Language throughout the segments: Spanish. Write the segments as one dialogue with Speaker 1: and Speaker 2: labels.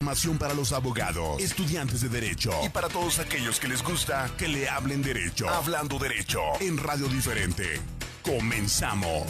Speaker 1: Información para los abogados, estudiantes de Derecho y para todos aquellos que les gusta que le hablen derecho. Hablando Derecho en Radio Diferente. Comenzamos.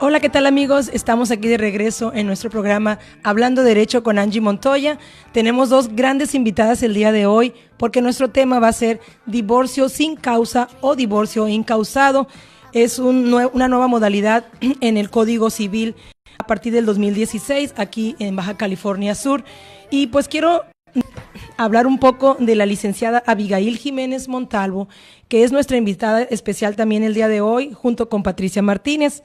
Speaker 2: Hola, ¿qué tal amigos? Estamos aquí de regreso en nuestro programa Hablando Derecho con Angie Montoya. Tenemos dos grandes invitadas el día de hoy porque nuestro tema va a ser divorcio sin causa o divorcio incausado. Es una nueva modalidad en el Código Civil a partir del 2016 aquí en Baja California Sur. Y pues quiero hablar un poco de la licenciada Abigail Jiménez Montalvo, que es nuestra invitada especial también el día de hoy, junto con Patricia Martínez.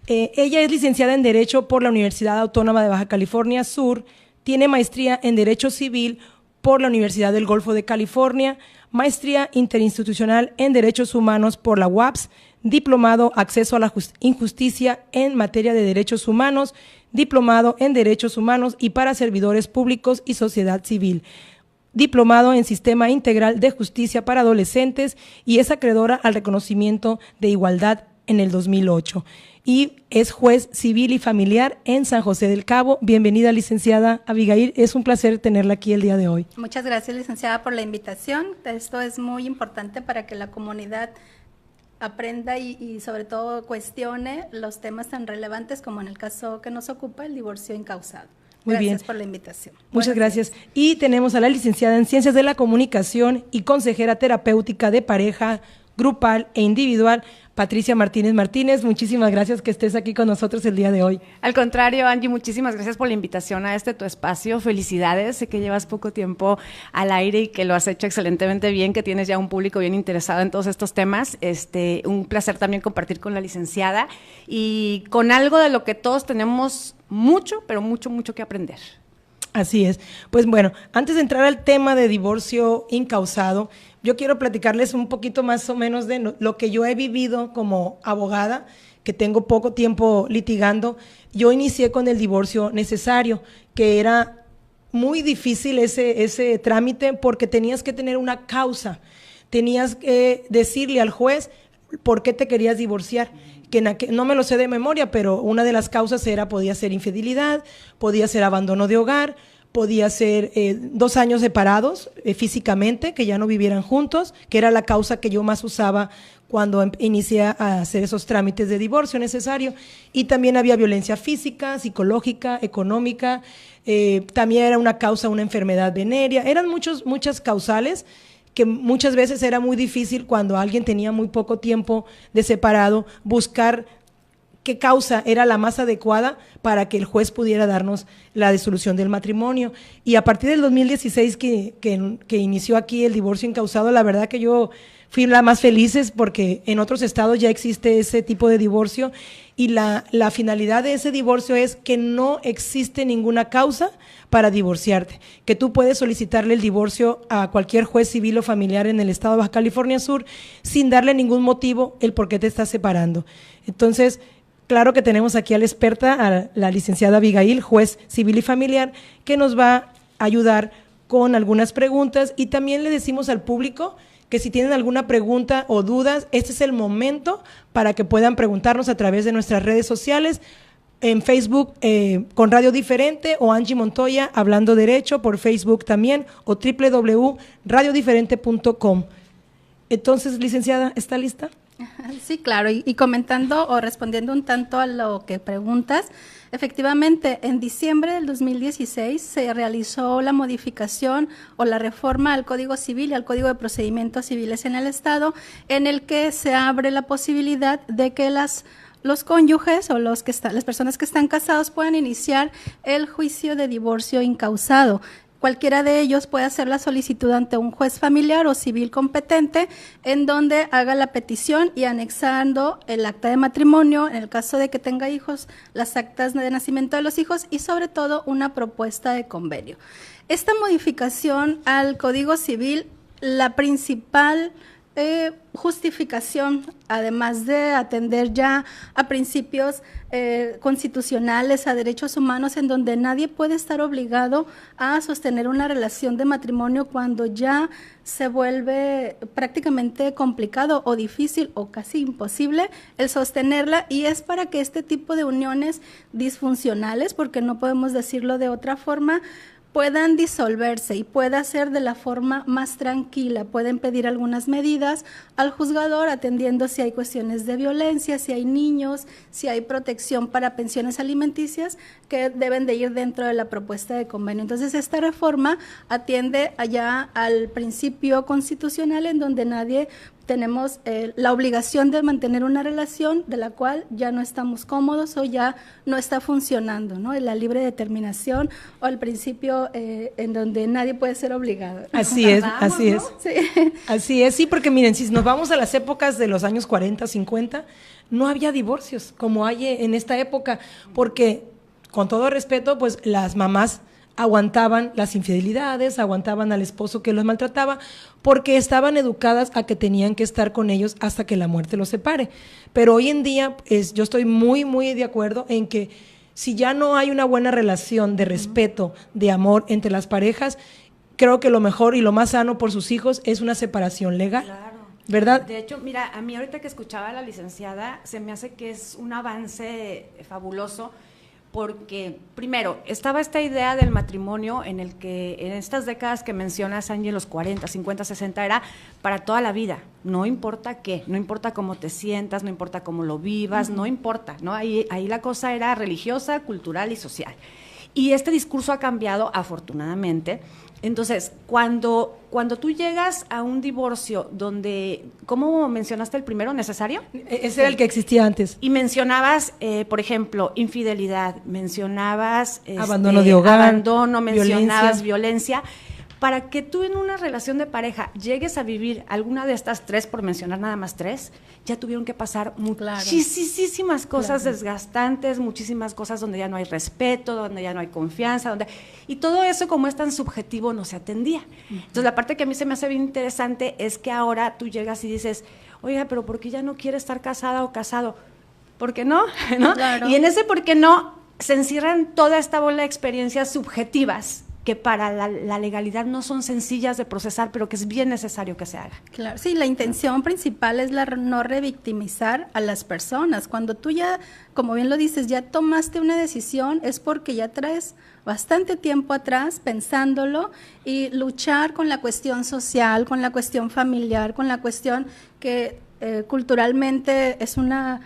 Speaker 2: Ella es licenciada en Derecho por la Universidad Autónoma de Baja California Sur, tiene maestría en Derecho Civil por la Universidad del Golfo de California, maestría interinstitucional en Derechos Humanos por la UAPS, diplomado Acceso a la Injusticia en materia de Derechos Humanos, diplomado en Derechos Humanos y para Servidores Públicos y Sociedad Civil, diplomado en Sistema Integral de Justicia para Adolescentes y es acreedora al reconocimiento de igualdad en el 2008. Y es juez civil y familiar en San José del Cabo. Bienvenida, licenciada Abigail. Es un placer tenerla aquí el día de hoy.
Speaker 3: Muchas gracias, licenciada, por la invitación. Esto es muy importante para que la comunidad aprenda y sobre todo cuestione los temas tan relevantes como en el caso que nos ocupa, el divorcio incausado.
Speaker 2: Muy bien.
Speaker 3: Gracias por la invitación.
Speaker 2: Muchas gracias. Y tenemos a la licenciada en Ciencias de la Comunicación y consejera terapéutica de pareja, grupal e individual, Patricia Martínez. Muchísimas gracias que estés aquí con nosotros el día de hoy.
Speaker 4: Al contrario, Angie, muchísimas gracias por la invitación a tu espacio. Felicidades, sé que llevas poco tiempo al aire y que lo has hecho excelentemente bien, que tienes ya un público bien interesado en todos estos temas. Un placer también compartir con la licenciada y con algo de lo que todos tenemos mucho, pero mucho que aprender.
Speaker 2: Así es. Pues bueno, antes de entrar al tema de divorcio incausado, yo quiero platicarles un poquito más o menos de lo que yo he vivido como abogada, que tengo poco tiempo litigando. Yo inicié con el divorcio necesario, que era muy difícil ese trámite porque tenías que tener una causa, tenías que decirle al juez por qué te querías divorciar, que no me lo sé de memoria, pero una de las causas podía ser infidelidad, podía ser abandono de hogar, podía ser 2 años separados físicamente, que ya no vivieran juntos, que era la causa que yo más usaba cuando inicié a hacer esos trámites de divorcio necesario. Y también había violencia física, psicológica, económica, también era una causa, una enfermedad venérea, eran muchas causales que muchas veces era muy difícil cuando alguien tenía muy poco tiempo de separado buscar qué causa era la más adecuada para que el juez pudiera darnos la disolución del matrimonio. Y a partir del 2016 que inició aquí el divorcio incausado, la verdad que yo fui la más feliz porque en otros estados ya existe ese tipo de divorcio y la finalidad de ese divorcio es que no existe ninguna causa para divorciarte, que tú puedes solicitarle el divorcio a cualquier juez civil o familiar en el estado de Baja California Sur sin darle ningún motivo el por qué te estás separando. Entonces, claro que tenemos aquí a la experta, a la licenciada Abigail, juez civil y familiar, que nos va a ayudar con algunas preguntas y también le decimos al público que si tienen alguna pregunta o dudas, este es el momento para que puedan preguntarnos a través de nuestras redes sociales, en Facebook con Radio Diferente o Angie Montoya Hablando Derecho por Facebook también o www.radiodiferente.com. Entonces, licenciada, ¿está lista?
Speaker 3: Sí, claro, y comentando o respondiendo un tanto a lo que preguntas, efectivamente, en diciembre del 2016 se realizó la modificación o la reforma al Código Civil y al Código de Procedimientos Civiles en el Estado, en el que se abre la posibilidad de que los cónyuges o las personas que están casados puedan iniciar el juicio de divorcio incausado. Cualquiera de ellos puede hacer la solicitud ante un juez familiar o civil competente en donde haga la petición y anexando el acta de matrimonio, en el caso de que tenga hijos, las actas de nacimiento de los hijos y sobre todo una propuesta de convenio. Esta modificación al Código Civil, la principal justificación, además de atender ya a principios constitucionales, a derechos humanos, en donde nadie puede estar obligado a sostener una relación de matrimonio cuando ya se vuelve prácticamente complicado o difícil o casi imposible el sostenerla, y es para que este tipo de uniones disfuncionales, porque no podemos decirlo de otra forma, puedan disolverse y pueda ser de la forma más tranquila. Pueden pedir algunas medidas al juzgador atendiendo si hay cuestiones de violencia, si hay niños, si hay protección para pensiones alimenticias que deben de ir dentro de la propuesta de convenio. Entonces, esta reforma atiende allá al principio constitucional en donde nadie tenemos la obligación de mantener una relación de la cual ya no estamos cómodos o ya no está funcionando, ¿no? La libre determinación o el principio en donde nadie puede ser obligado.
Speaker 2: Así es, así es.
Speaker 3: Sí.
Speaker 2: Así es, sí, porque miren, si nos vamos a las épocas de los años 40, 50, no había divorcios como hay en esta época, porque, con todo respeto, pues las mamás aguantaban las infidelidades, aguantaban al esposo que los maltrataba, porque estaban educadas a que tenían que estar con ellos hasta que la muerte los separe. Pero hoy en día, yo estoy muy, muy de acuerdo en que si ya no hay una buena relación de respeto, de amor entre las parejas, creo que lo mejor y lo más sano por sus hijos es una separación legal.
Speaker 4: Claro.
Speaker 2: ¿Verdad?
Speaker 4: De hecho, mira, a mí ahorita que escuchaba a la licenciada, se me hace que es un avance fabuloso, porque primero estaba esta idea del matrimonio en el que en estas décadas que mencionas, Angie, en los 40, 50, 60, era para toda la vida, no importa qué, no importa cómo te sientas, no importa cómo lo vivas, no importa, ¿no? Ahí la cosa era religiosa, cultural y social. Y este discurso ha cambiado, afortunadamente. Entonces, cuando tú llegas a un divorcio donde, ¿cómo mencionaste el primero? ¿Necesario?
Speaker 2: Ese era el que existía antes.
Speaker 4: Y mencionabas, por ejemplo, infidelidad, mencionabas
Speaker 2: abandono de hogar,
Speaker 4: mencionabas violencia. Para que tú en una relación de pareja llegues a vivir alguna de estas tres, por mencionar nada más tres, ya tuvieron que pasar muchísimas cosas desgastantes, muchísimas cosas donde ya no hay respeto, donde ya no hay confianza, y todo eso, como es tan subjetivo, no se atendía. Entonces, la parte que a mí se me hace bien interesante es que ahora tú llegas y dices, oiga, pero ¿por qué ya no quiere estar casada o casado? ¿Por qué no? ¿No?
Speaker 3: Claro.
Speaker 4: Y en ese ¿por qué no? Se encierran toda esta bola de experiencias subjetivas que para la legalidad no son sencillas de procesar, pero que es bien necesario que se haga.
Speaker 3: Claro, sí, la intención principal es no revictimizar a las personas. Cuando tú ya, como bien lo dices, ya tomaste una decisión, es porque ya traes bastante tiempo atrás pensándolo, y luchar con la cuestión social, con la cuestión familiar, con la cuestión que culturalmente es una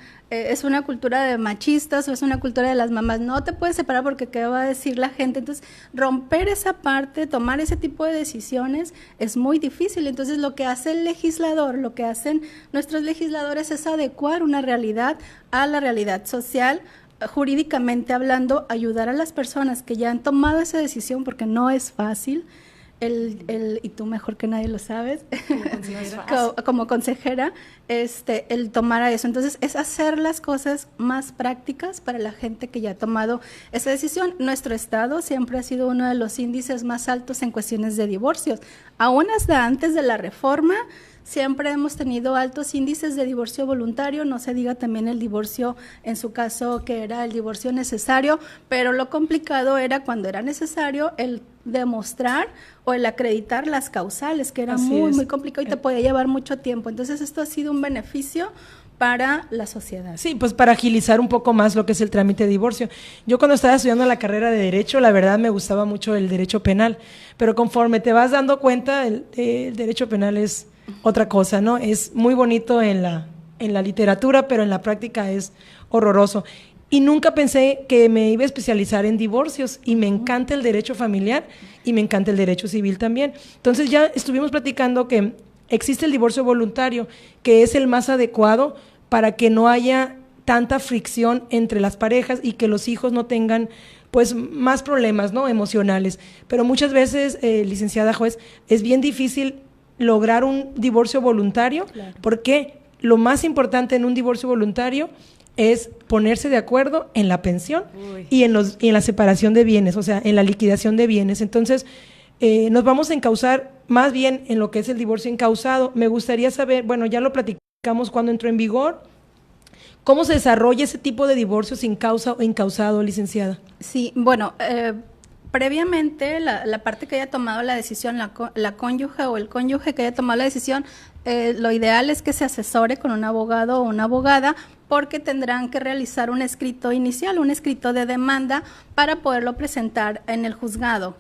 Speaker 3: cultura de machistas, o es una cultura de las mamás. No te puedes separar porque qué va a decir la gente. Entonces, romper esa parte, tomar ese tipo de decisiones es muy difícil. Entonces, lo que hace el legislador, lo que hacen nuestros legisladores es adecuar una realidad a la realidad social, jurídicamente hablando, ayudar a las personas que ya han tomado esa decisión, porque no es fácil. Y tú mejor que nadie lo sabes, como consejera, el tomar a eso. Entonces, es hacer las cosas más prácticas para la gente que ya ha tomado esa decisión. Nuestro estado siempre ha sido uno de los índices más altos en cuestiones de divorcios. Aún hasta antes de la reforma, siempre hemos tenido altos índices de divorcio voluntario, no se diga también el divorcio, en su caso, que era el divorcio necesario, pero lo complicado era cuando era necesario el demostrar o el acreditar las causales, que era muy complicado y te podía llevar mucho tiempo. Entonces, esto ha sido un beneficio para la sociedad.
Speaker 2: Sí, pues para agilizar un poco más lo que es el trámite de divorcio. Yo cuando estaba estudiando la carrera de Derecho, la verdad me gustaba mucho el Derecho Penal, pero conforme te vas dando cuenta, el Derecho Penal es otra cosa, ¿no? Es muy bonito en la literatura, pero en la práctica es horroroso. Y nunca pensé que me iba a especializar en divorcios, y me encanta el derecho familiar y me encanta el derecho civil también. Entonces ya estuvimos platicando que existe el divorcio voluntario, que es el más adecuado para que no haya tanta fricción entre las parejas y que los hijos no tengan pues más problemas, ¿no?, emocionales. Pero muchas veces, licenciada juez, es bien difícil lograr un divorcio voluntario, claro, porque lo más importante en un divorcio voluntario es ponerse de acuerdo en la pensión y en la separación de bienes, o sea, en la liquidación de bienes. Entonces, nos vamos a encauzar más bien en lo que es el divorcio encauzado. Me gustaría saber, bueno, ya lo platicamos cuando entró en vigor, ¿cómo se desarrolla ese tipo de divorcio sin causa o encauzado, licenciada?
Speaker 3: Sí, bueno, previamente la parte que haya tomado la decisión, la cónyuge o el cónyuge que haya tomado la decisión, lo ideal es que se asesore con un abogado o una abogada, porque tendrán que realizar un escrito inicial, un escrito de demanda para poderlo presentar en el juzgado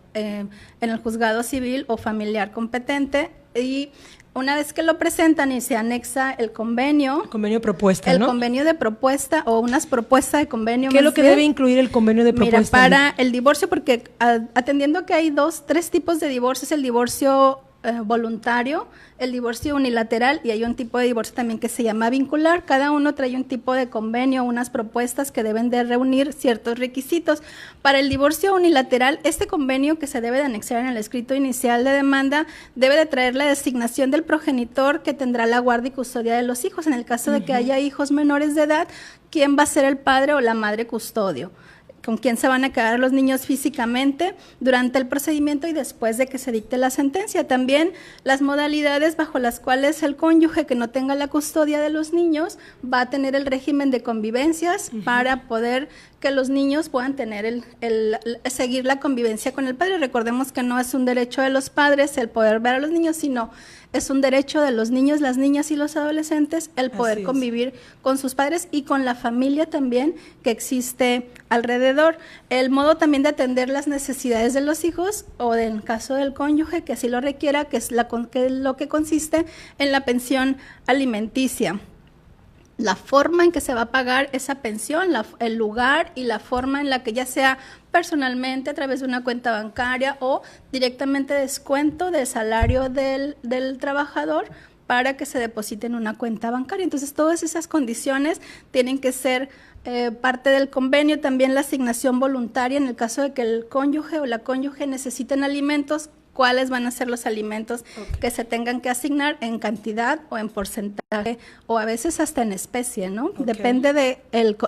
Speaker 3: civil o familiar competente, y una vez que lo presentan y se anexa el convenio.
Speaker 2: Convenio de propuesta,
Speaker 3: el
Speaker 2: ¿no?
Speaker 3: Convenio de propuesta o unas propuestas de convenio.
Speaker 2: ¿Qué es lo que debe incluir el convenio de propuesta?
Speaker 3: Mira, para el divorcio, porque atendiendo que hay tres tipos de divorcios, el divorcio voluntario, el divorcio unilateral, y hay un tipo de divorcio también que se llama vincular. Cada uno trae un tipo de convenio, unas propuestas que deben de reunir ciertos requisitos. Para el divorcio unilateral, este convenio que se debe de anexar en el escrito inicial de demanda debe de traer la designación del progenitor que tendrá la guardia y custodia de los hijos. En el caso de que haya hijos menores de edad, ¿quién va a ser el padre o la madre custodio? Con quién se van a quedar los niños físicamente durante el procedimiento y después de que se dicte la sentencia. También las modalidades bajo las cuales el cónyuge que no tenga la custodia de los niños va a tener el régimen de convivencias para poder que los niños puedan tener seguir la convivencia con el padre. Recordemos que no es un derecho de los padres el poder ver a los niños, sino es un derecho de los niños, las niñas y los adolescentes el poder convivir con sus padres y con la familia también que existe alrededor. El modo también de atender las necesidades de los hijos o en caso del cónyuge que así lo requiera, que es lo que consiste en la pensión alimenticia. La forma en que se va a pagar esa pensión, el lugar y la forma en la que ya sea personalmente a través de una cuenta bancaria o directamente descuento del salario del trabajador para que se deposite en una cuenta bancaria. Entonces, todas esas condiciones tienen que ser parte del convenio. También la asignación voluntaria en el caso de que el cónyuge o la cónyuge necesiten alimentos, cuáles van a ser los alimentos que se tengan que asignar en cantidad o en porcentaje o a veces hasta en especie, ¿no? Depende de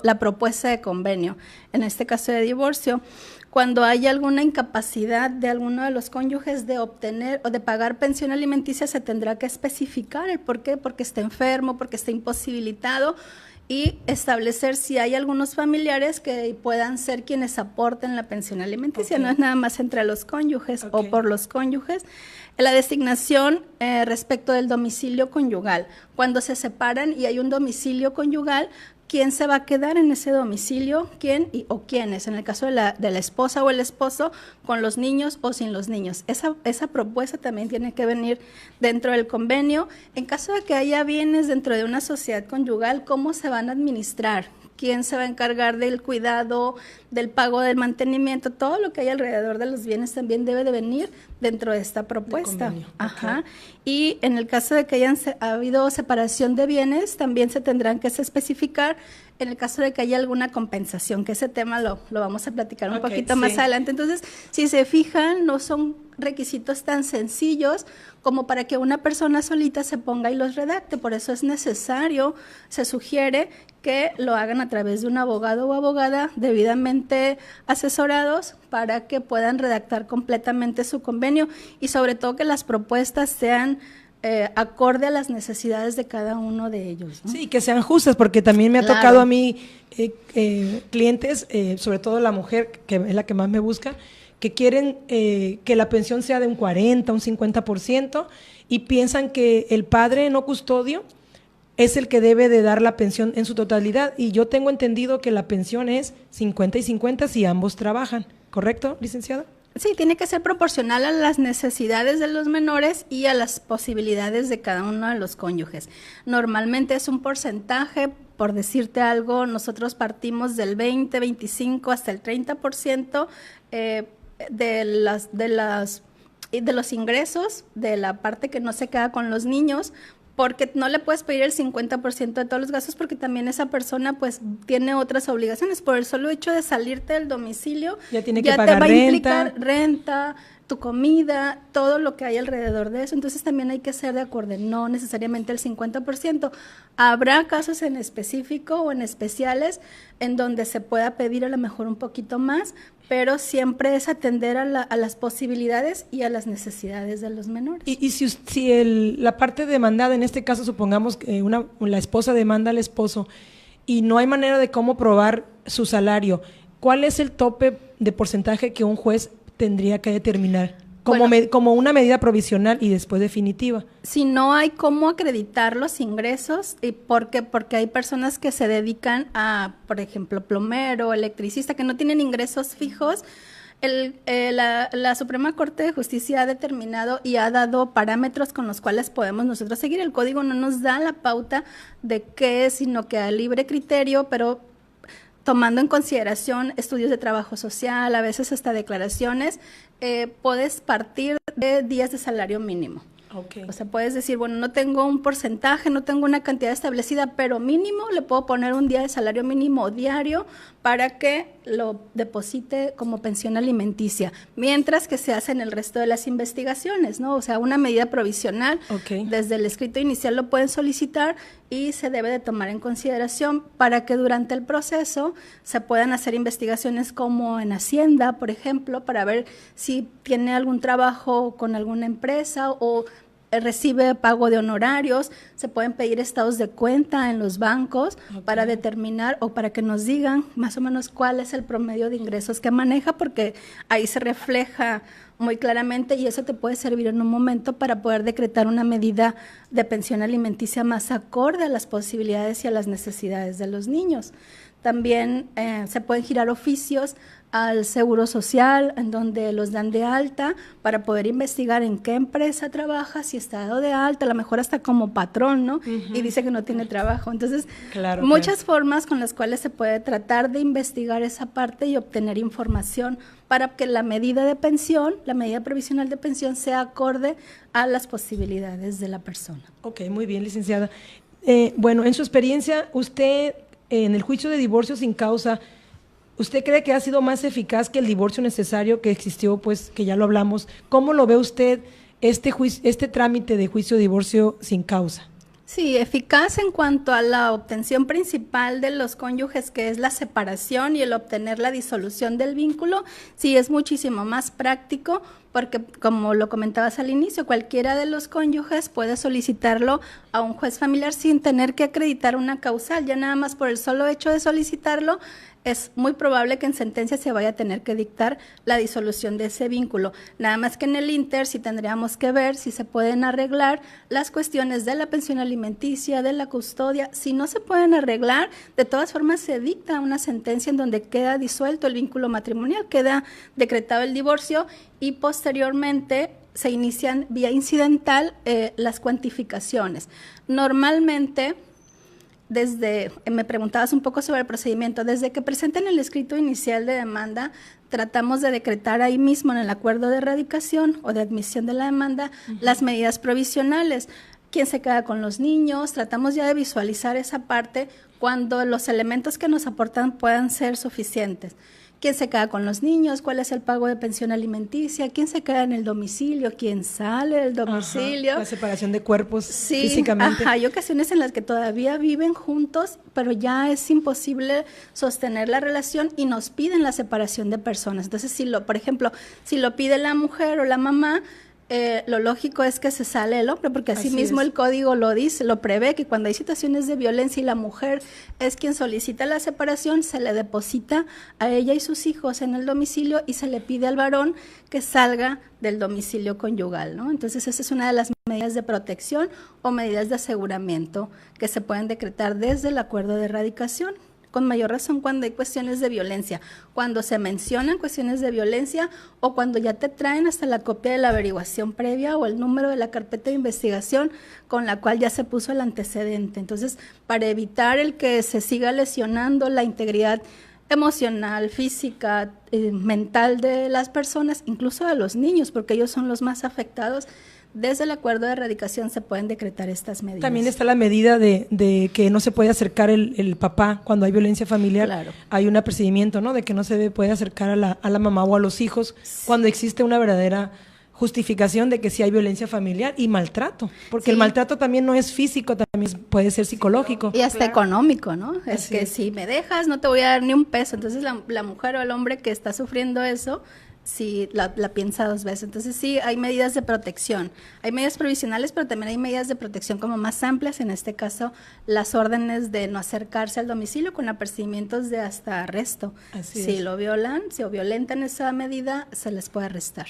Speaker 3: la propuesta de convenio. En este caso de divorcio, cuando hay alguna incapacidad de alguno de los cónyuges de obtener o de pagar pensión alimenticia, se tendrá que especificar el por qué, porque está enfermo, porque está imposibilitado, y establecer si hay algunos familiares que puedan ser quienes aporten la pensión alimenticia. No es nada más entre los cónyuges o por los cónyuges. La designación respecto del domicilio conyugal. Cuando se separan y hay un domicilio conyugal, ¿quién se va a quedar en ese domicilio? ¿Quién o quiénes? En el caso de la esposa o el esposo, con los niños o sin los niños. Esa propuesta también tiene que venir dentro del convenio. En caso de que haya bienes dentro de una sociedad conyugal, ¿cómo se van a administrar? ¿Quién se va a encargar del cuidado, del pago del mantenimiento? Todo lo que hay alrededor de los bienes también debe de venir dentro de esta propuesta. Ajá. Y en el caso de que ha habido separación de bienes, también se tendrán que especificar en el caso de que haya alguna compensación, que ese tema lo vamos a platicar un poquito más adelante. Entonces, si se fijan, no son requisitos tan sencillos como para que una persona solita se ponga y los redacte. Por eso es necesario, se sugiere que lo hagan a través de un abogado o abogada debidamente asesorados para que puedan redactar completamente su convenio y sobre todo que las propuestas sean acorde a las necesidades de cada uno de ellos, ¿no?
Speaker 2: Sí, que sean justas, porque también me ha tocado a mí clientes, sobre todo la mujer, que es la que más me busca, que quieren que la pensión sea de un 40, un 50%, y piensan que el padre no custodio es el que debe de dar la pensión en su totalidad, y yo tengo entendido que la pensión es 50 y 50 si ambos trabajan, ¿correcto, licenciada?
Speaker 3: Sí, tiene que ser proporcional a las necesidades de los menores y a las posibilidades de cada uno de los cónyuges. Normalmente es un porcentaje, por decirte algo, nosotros partimos del 20, 25 hasta el 30% de los ingresos, de la parte que no se queda con los niños, porque no le puedes pedir el 50% de todos los gastos porque también esa persona pues tiene otras obligaciones. Por el solo hecho de salirte del domicilio,
Speaker 2: ya tiene que pagar renta,
Speaker 3: implicar renta, tu comida, todo lo que hay alrededor de eso. Entonces también hay que ser de acuerdo, no necesariamente el 50%. Habrá casos en específico o en especiales en donde se pueda pedir a lo mejor un poquito más, pero siempre es atender a las posibilidades y a las necesidades de los menores.
Speaker 2: Y si la parte demandada, en este caso supongamos que la esposa demanda al esposo y no hay manera de cómo probar su salario, ¿cuál es el tope de porcentaje que un juez tendría que determinar como una medida provisional y después definitiva?
Speaker 3: Si no hay cómo acreditar los ingresos, y porque hay personas que se dedican a, por ejemplo, plomero, electricista, que no tienen ingresos fijos. La Suprema Corte de Justicia ha determinado y ha dado parámetros con los cuales podemos nosotros seguir. El código no nos da la pauta de qué es, sino que a libre criterio, pero tomando en consideración estudios de trabajo social, a veces hasta declaraciones, puedes partir de días de salario mínimo. Okay. O sea, puedes decir, bueno, no tengo un porcentaje, no tengo una cantidad establecida, pero mínimo le puedo poner un día de salario mínimo diario para que lo deposite como pensión alimenticia, mientras que se hacen el resto de las investigaciones, ¿no? O sea, una medida provisional, okay, desde el escrito inicial lo pueden solicitar y se debe de tomar en consideración para que durante el proceso se puedan hacer investigaciones como en Hacienda, por ejemplo, para ver si tiene algún trabajo con alguna empresa o recibe pago de honorarios. Se pueden pedir estados de cuenta en los bancos, okay, para determinar o para que nos digan más o menos cuál es el promedio de ingresos que maneja, porque ahí se refleja muy claramente y eso te puede servir en un momento para poder decretar una medida de pensión alimenticia más acorde a las posibilidades y a las necesidades de los niños. También se pueden girar oficios al Seguro Social, en donde los dan de alta para poder investigar en qué empresa trabaja, si está dado de alta, a lo mejor hasta como patrón, ¿no? Uh-huh. Y dice que no tiene trabajo. Entonces, muchas formas con las cuales se puede tratar de investigar esa parte y obtener información para que la medida de pensión, la medida provisional de pensión, sea acorde a las posibilidades de la persona.
Speaker 2: Ok, muy bien, licenciada. Bueno, en su experiencia, usted, en el juicio de divorcio sin causa, ¿usted cree que ha sido más eficaz que el divorcio necesario que existió, pues, que ya lo hablamos? ¿Cómo lo ve usted este trámite de juicio de divorcio sin causa?
Speaker 3: Sí, eficaz en cuanto a la obtención principal de los cónyuges, que es la separación y el obtener la disolución del vínculo. Sí, es muchísimo más práctico porque, como lo comentabas al inicio, cualquiera de los cónyuges puede solicitarlo a un juez familiar sin tener que acreditar una causal. Ya nada más por el solo hecho de solicitarlo, es muy probable que en sentencia se vaya a tener que dictar la disolución de ese vínculo. Nada más que en el inter sí tendríamos que ver si se pueden arreglar las cuestiones de la pensión alimenticia, de la custodia. Si no se pueden arreglar, de todas formas se dicta una sentencia en donde queda disuelto el vínculo matrimonial, queda decretado el divorcio y posteriormente se inician vía incidental las cuantificaciones. Normalmente, me preguntabas un poco sobre el procedimiento, desde que presenten el escrito inicial de demanda, tratamos de decretar ahí mismo en el acuerdo de erradicación o de admisión de la demanda, uh-huh, las medidas provisionales. ¿Quién se queda con los niños? Tratamos ya de visualizar esa parte cuando los elementos que nos aportan puedan ser suficientes. ¿Quién se queda con los niños? ¿Cuál es el pago de pensión alimenticia? ¿Quién se queda en el domicilio? ¿Quién sale del domicilio?
Speaker 2: Ajá, la separación de cuerpos, sí, físicamente.
Speaker 3: Ajá, hay ocasiones en las que todavía viven juntos, pero ya es imposible sostener la relación y nos piden la separación de personas. Entonces, por ejemplo, si lo pide la mujer o la mamá, lo lógico es que se sale el hombre, porque así mismo el código lo dice, lo prevé, que cuando hay situaciones de violencia y la mujer es quien solicita la separación, se le deposita a ella y sus hijos en el domicilio y se le pide al varón que salga del domicilio conyugal, ¿no? Entonces esa es una de las medidas de protección o medidas de aseguramiento que se pueden decretar desde el acuerdo de erradicación. Con mayor razón cuando hay cuestiones de violencia, cuando se mencionan cuestiones de violencia o cuando ya te traen hasta la copia de la averiguación previa o el número de la carpeta de investigación con la cual ya se puso el antecedente. Entonces, para evitar el que se siga lesionando la integridad emocional, física, mental de las personas, incluso de los niños, porque ellos son los más afectados, desde el acuerdo de erradicación se pueden decretar estas medidas.
Speaker 2: También está la medida de que no se puede acercar el papá cuando hay violencia familiar.
Speaker 3: Claro.
Speaker 2: Hay un apercibimiento, ¿no? De que no se puede acercar a la mamá o a los hijos cuando existe una verdadera justificación de que sí hay violencia familiar y maltrato, porque el maltrato también no es físico, también puede ser psicológico.
Speaker 3: Y hasta económico, ¿no? Es
Speaker 2: Así
Speaker 3: que
Speaker 2: es.
Speaker 3: si me dejas no te voy a dar ni un peso. Entonces la mujer o el hombre que está sufriendo eso, sí la piensa dos veces. Entonces sí hay medidas de protección. Hay medidas provisionales, pero también hay medidas de protección como más amplias. En este caso, las órdenes de no acercarse al domicilio con apercibimientos de hasta arresto. Si lo violan, si o violentan esa medida, se les puede arrestar.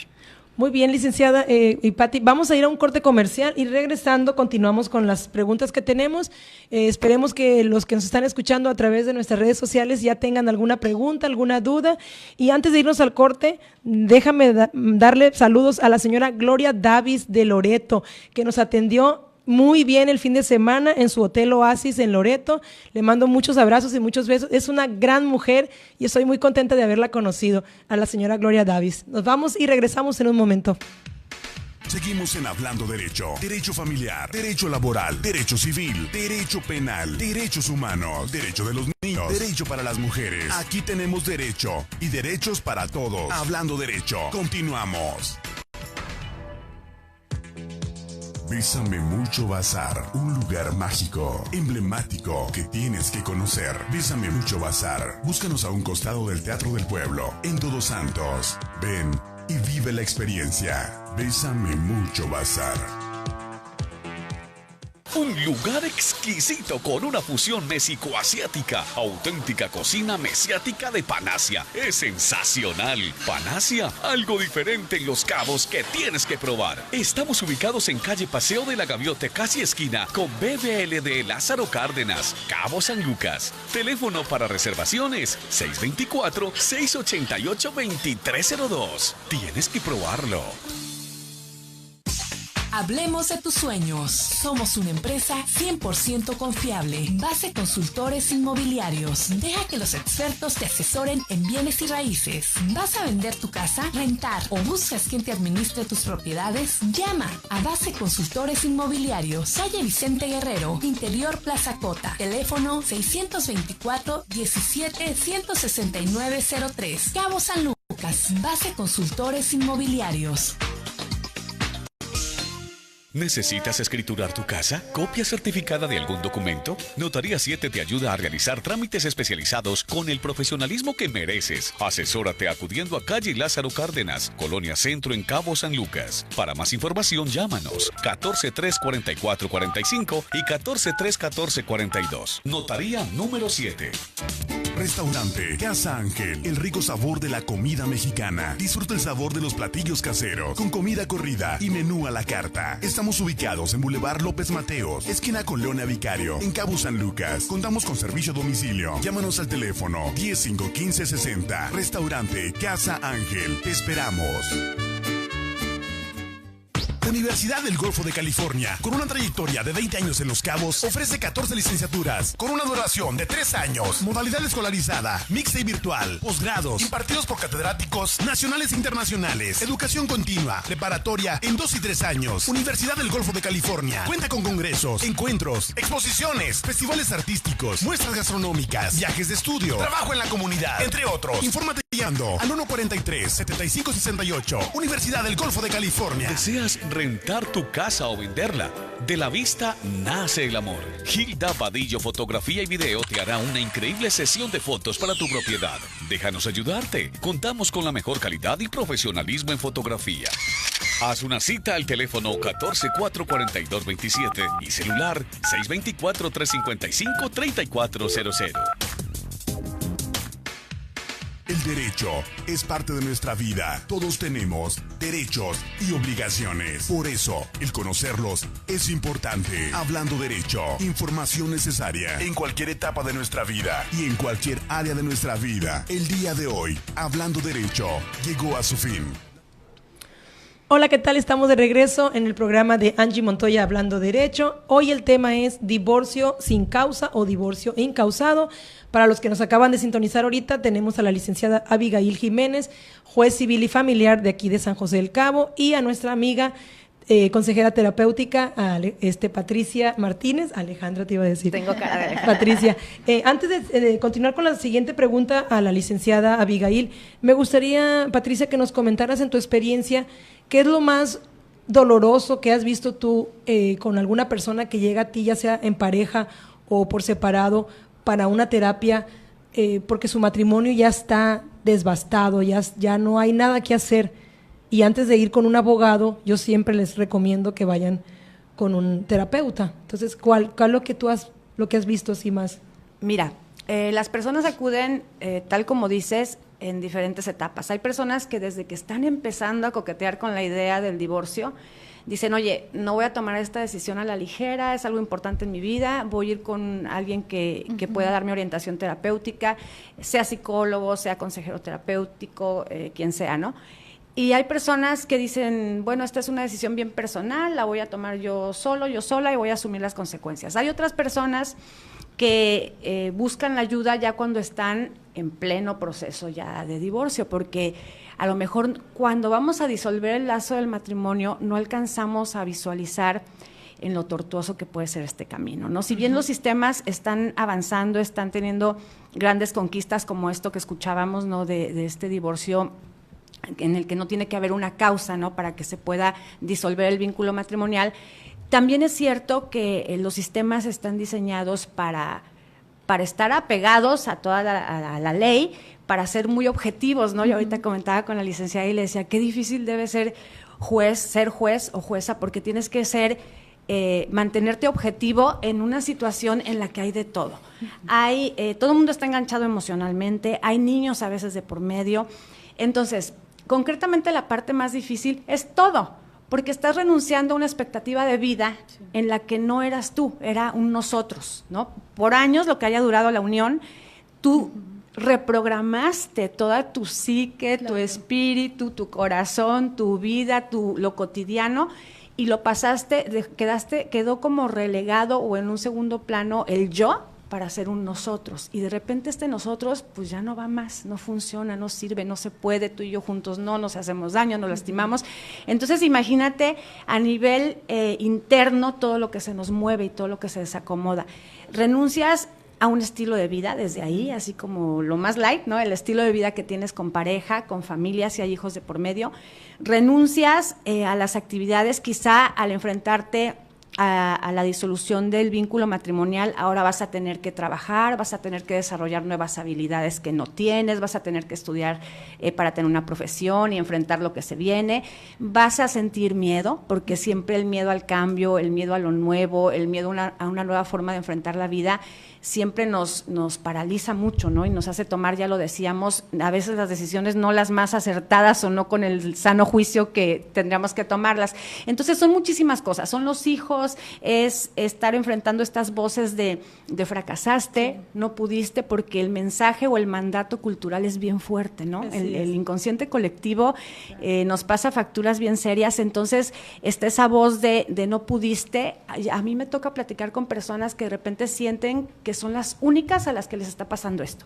Speaker 2: Muy bien, licenciada y Pati, vamos a ir a un corte comercial y regresando continuamos con las preguntas que tenemos. Esperemos que los que nos están escuchando a través de nuestras redes sociales ya tengan alguna pregunta, alguna duda. Y antes de irnos al corte, déjame darle saludos a la señora Gloria Davis de Loreto, que nos atendió muy bien el fin de semana en su Hotel Oasis en Loreto. Le mando muchos abrazos y muchos besos. Es una gran mujer y estoy muy contenta de haberla conocido, a la señora Gloria Davis. Nos vamos y regresamos en un momento.
Speaker 1: Seguimos en Hablando Derecho. Derecho familiar, derecho laboral, derecho civil, derecho penal, derechos humanos, derecho de los niños, derecho para las mujeres. Aquí tenemos derecho y derechos para todos. Hablando Derecho. Continuamos. Bésame Mucho Bazar, un lugar mágico, emblemático que tienes que conocer. Bésame Mucho Bazar. Búscanos a un costado del Teatro del Pueblo, en Todos Santos. Ven y vive la experiencia. Bésame Mucho Bazar.
Speaker 5: Un lugar exquisito con una fusión mesico-asiática. Auténtica cocina mesiática de Panasia. Es sensacional. Panasia, algo diferente en Los Cabos que tienes que probar. Estamos ubicados en calle Paseo de la Gaviota, casi esquina con BBLD Lázaro Cárdenas, Cabo San Lucas. Teléfono para reservaciones 624-688-2302. Tienes que probarlo.
Speaker 6: Hablemos de tus sueños. Somos una empresa 100% confiable. Base Consultores Inmobiliarios. Deja que los expertos te asesoren en bienes y raíces. ¿Vas a vender tu casa, rentar o buscas quien te administre tus propiedades? Llama a Base Consultores Inmobiliarios. Calle Vicente Guerrero, Interior Plaza Cota. Teléfono 624-17-16903. Cabo San Lucas. Base Consultores Inmobiliarios.
Speaker 5: ¿Necesitas escriturar tu casa? ¿Copia certificada de algún documento? Notaría 7 te ayuda a realizar trámites especializados con el profesionalismo que mereces. Asesórate acudiendo a calle Lázaro Cárdenas, Colonia Centro en Cabo San Lucas. Para más información, llámanos 14-3-44-45 y 14-3-14-42. Notaría número 7.
Speaker 1: Restaurante Casa Ángel, el rico sabor de la comida mexicana. Disfruta el sabor de los platillos caseros, con comida corrida y menú a la carta. Estamos ubicados en Boulevard López Mateos, esquina con Leona Vicario, en Cabo San Lucas. Contamos con servicio a domicilio. Llámanos al teléfono 10-5-15-60. Restaurante Casa Ángel. Te esperamos. Universidad del Golfo de California, con una trayectoria de 20 años en Los Cabos, ofrece 14 licenciaturas, con una duración de 3 años, modalidad escolarizada, mixta y virtual, posgrados, impartidos por catedráticos nacionales e internacionales, educación continua, preparatoria en 2 y 3 años. Universidad del Golfo de California cuenta con congresos, encuentros, exposiciones, festivales artísticos, muestras gastronómicas, viajes de estudio, trabajo en la comunidad, entre otros. Infórmate llamando al 143-7568. Universidad del Golfo de California.
Speaker 5: ¿Deseas rentar tu casa o venderla? De la vista nace el amor. Gilda Vadillo Fotografía y Video te hará una increíble sesión de fotos para tu propiedad. Déjanos ayudarte. Contamos con la mejor calidad y profesionalismo en fotografía. Haz una cita al teléfono 14-442-27 y celular 624-355-3400.
Speaker 1: El derecho es parte de nuestra vida. Todos tenemos derechos y obligaciones. Por eso, el conocerlos es importante. Hablando Derecho, información necesaria en cualquier etapa de nuestra vida y en cualquier área de nuestra vida. El día de hoy, Hablando Derecho, llegó a su fin.
Speaker 2: Hola, ¿qué tal? Estamos de regreso en el programa de Angie Montoya Hablando Derecho. Hoy el tema es divorcio sin causa o divorcio incausado. Para los que nos acaban de sintonizar ahorita, tenemos a la licenciada Abigail Jiménez, juez civil y familiar de aquí de San José del Cabo, y a nuestra amiga consejera terapéutica, Patricia Martínez. Alejandra te iba a decir.
Speaker 4: Tengo cara de Alejandra.
Speaker 2: Patricia. Antes de continuar con la siguiente pregunta a la licenciada Abigail, me gustaría, Patricia, que nos comentaras en tu experiencia, ¿qué es lo más doloroso que has visto tú con alguna persona que llega a ti, ya sea en pareja o por separado, para una terapia, porque su matrimonio ya está desbastado, ya no hay nada que hacer? Y antes de ir con un abogado, yo siempre les recomiendo que vayan con un terapeuta. Entonces, ¿cuál lo que has visto así más?
Speaker 4: Mira, las personas acuden, tal como dices, en diferentes etapas. Hay personas que desde que están empezando a coquetear con la idea del divorcio, dicen, oye, no voy a tomar esta decisión a la ligera, es algo importante en mi vida, voy a ir con alguien que pueda darme orientación terapéutica, sea psicólogo, sea consejero terapéutico, quien sea, ¿no? Y hay personas que dicen, bueno, esta es una decisión bien personal, la voy a tomar yo solo, yo sola, y voy a asumir las consecuencias. Hay otras personas que buscan la ayuda ya cuando están en pleno proceso ya de divorcio, porque a lo mejor cuando vamos a disolver el lazo del matrimonio no alcanzamos a visualizar en lo tortuoso que puede ser este camino, ¿no? Si bien los sistemas están avanzando, están teniendo grandes conquistas como esto que escuchábamos, ¿no? de este divorcio en el que no tiene que haber una causa, ¿no? Para que se pueda disolver el vínculo matrimonial. También es cierto que los sistemas están diseñados para estar apegados a toda la ley, para ser muy objetivos, ¿no? Yo ahorita comentaba con la licenciada y le decía, qué difícil debe ser juez o jueza, porque tienes que ser, mantenerte objetivo en una situación en la que hay de todo. Todo el mundo está enganchado emocionalmente, hay niños a veces de por medio. Entonces, concretamente la parte más difícil es todo, porque estás renunciando a una expectativa de vida en la que no eras tú, era un nosotros, ¿no? Por años, lo que haya durado la unión, tú reprogramaste toda tu psique, tu espíritu, tu corazón, tu vida, lo cotidiano, y lo pasaste, quedó como relegado o en un segundo plano el yo, para ser un nosotros, y de repente nosotros pues ya no va más, no funciona, no sirve, no se puede, tú y yo juntos no, nos hacemos daño, nos lastimamos. Entonces imagínate a nivel interno todo lo que se nos mueve y todo lo que se desacomoda. Renuncias a un estilo de vida desde ahí, así como lo más light, ¿no? El estilo de vida que tienes con pareja, con familia, si hay hijos de por medio. Renuncias a las actividades, quizá al enfrentarte a la disolución del vínculo matrimonial, ahora vas a tener que trabajar, vas a tener que desarrollar nuevas habilidades que no tienes, vas a tener que estudiar para tener una profesión y enfrentar lo que se viene, vas a sentir miedo, porque siempre el miedo al cambio, el miedo a lo nuevo, el miedo a una nueva forma de enfrentar la vida, siempre nos paraliza mucho, ¿no? Y nos hace tomar, ya lo decíamos, a veces las decisiones no las más acertadas o no con el sano juicio que tendríamos que tomarlas. Entonces son muchísimas cosas, son los hijos, es estar enfrentando estas voces de fracasaste, no pudiste, porque el mensaje o el mandato cultural es bien fuerte, ¿no? El inconsciente colectivo nos pasa facturas bien serias, entonces está esa voz de no pudiste. A mí me toca platicar con personas que de repente sienten que son las únicas a las que les está pasando esto.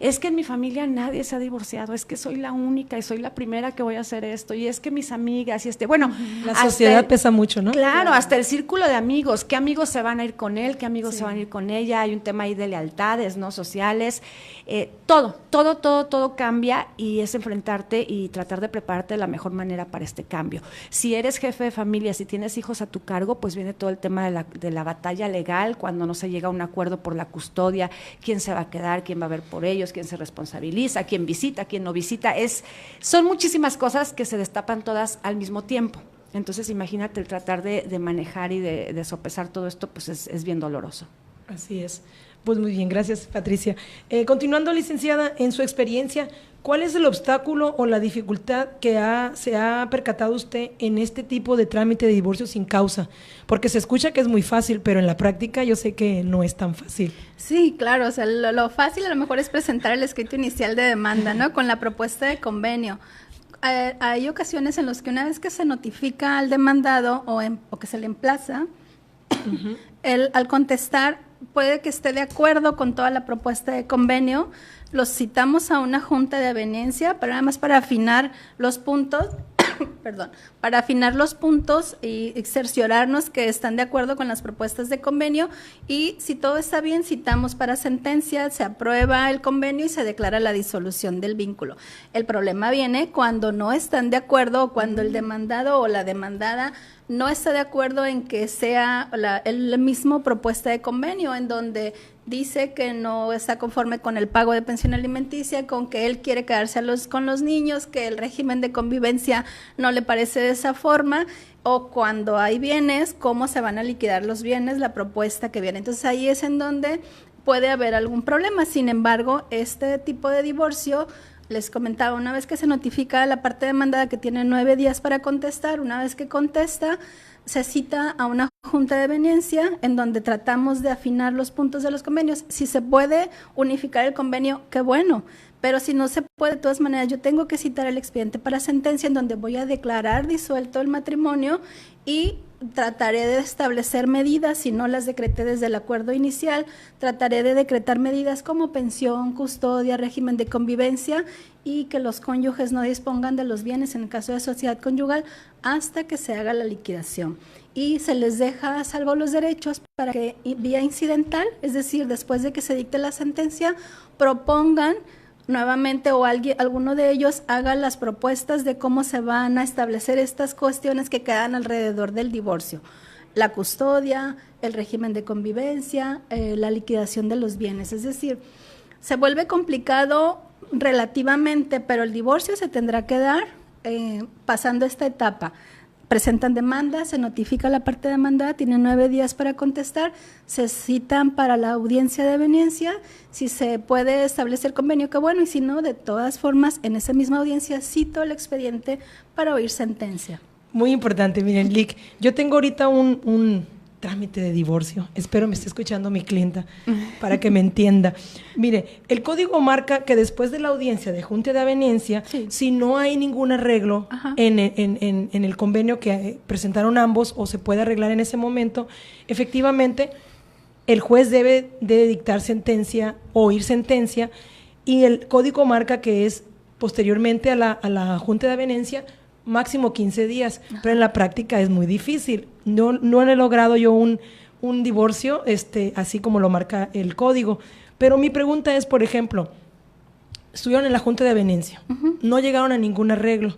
Speaker 4: Es que en mi familia nadie se ha divorciado, es que soy la única y soy la primera que voy a hacer esto, y es que mis amigas y bueno.
Speaker 2: La sociedad pesa mucho, ¿no?
Speaker 4: Claro, hasta el círculo de amigos, qué amigos se van a ir con él, qué amigos se van a ir con ella, hay un tema ahí de lealtades, ¿no? Sociales, todo cambia, y es enfrentarte y tratar de prepararte de la mejor manera para este cambio. Si eres jefe de familia, si tienes hijos a tu cargo, pues viene todo el tema de la batalla legal, cuando no se llega a un acuerdo por la custodia, quién se va a quedar, quién va a ver por ellos, quién se responsabiliza, quién visita, quién no visita. Son muchísimas cosas que se destapan todas al mismo tiempo. Entonces imagínate el tratar de manejar y de sopesar todo esto, pues es bien doloroso.
Speaker 2: Así es. Pues muy bien, gracias, Patricia. Continuando, licenciada, en su experiencia, ¿cuál es el obstáculo o la dificultad que se ha percatado usted en este tipo de trámite de divorcio sin causa? Porque se escucha que es muy fácil, pero en la práctica yo sé que no es tan fácil.
Speaker 3: Sí, claro, o sea, lo fácil a lo mejor es presentar el escrito inicial de demanda, ¿no? Con la propuesta de convenio. Hay ocasiones en las que una vez que se notifica al demandado o que se le emplaza, al contestar puede que esté de acuerdo con toda la propuesta de convenio, los citamos a una junta de aveniencia, para nada más para afinar los puntos perdón, para afinar los puntos y cerciorarnos que están de acuerdo con las propuestas de convenio, y si todo está bien, citamos para sentencia, se aprueba el convenio y se declara la disolución del vínculo. El problema viene cuando no están de acuerdo, o cuando el demandado o la demandada no está de acuerdo en que sea la misma propuesta de convenio, en donde dice que no está conforme con el pago de pensión alimenticia, con que él quiere quedarse con los niños, que el régimen de convivencia no le parece de esa forma, o cuando hay bienes, cómo se van a liquidar los bienes, la propuesta que viene. Entonces ahí es en donde puede haber algún problema. Sin embargo, este tipo de divorcio, les comentaba, una vez que se notifica a la parte demandada que tiene 9 días para contestar, una vez que contesta, se cita a una junta de veniencia en donde tratamos de afinar los puntos de los convenios. Si se puede unificar el convenio, qué bueno, pero si no se puede, de todas maneras, yo tengo que citar el expediente para sentencia en donde voy a declarar disuelto el matrimonio y trataré de establecer medidas, si no las decreté desde el acuerdo inicial, trataré de decretar medidas como pensión, custodia, régimen de convivencia, y que los cónyuges no dispongan de los bienes en el caso de sociedad conyugal hasta que se haga la liquidación. Y se les deja a salvo los derechos para que vía incidental, es decir, después de que se dicte la sentencia, propongan nuevamente o alguno de ellos haga las propuestas de cómo se van a establecer estas cuestiones que quedan alrededor del divorcio. La custodia, el régimen de convivencia, la liquidación de los bienes. Es decir, se vuelve complicado relativamente, pero el divorcio se tendrá que dar pasando esta etapa. Presentan demanda, se notifica la parte demandada, tienen 9 días para contestar, se citan para la audiencia de veniencia, si se puede establecer convenio, qué bueno, y si no, de todas formas, en esa misma audiencia cito el expediente para oír sentencia.
Speaker 2: Muy importante, miren, Lic, yo tengo ahorita un trámite de divorcio, espero me esté escuchando mi clienta para que me entienda. Mire, el código marca que después de la audiencia de junta de aveniencia, sí, si no hay ningún arreglo en el convenio que presentaron ambos o se puede arreglar en ese momento, efectivamente el juez debe de dictar sentencia o oír sentencia, y el código marca que es posteriormente a la junta de aveniencia máximo 15 días, pero en la práctica es muy difícil. No he logrado yo un divorcio así como lo marca el código. Pero mi pregunta es, por ejemplo, estuvieron en la junta de aveniencia, no llegaron a ningún arreglo,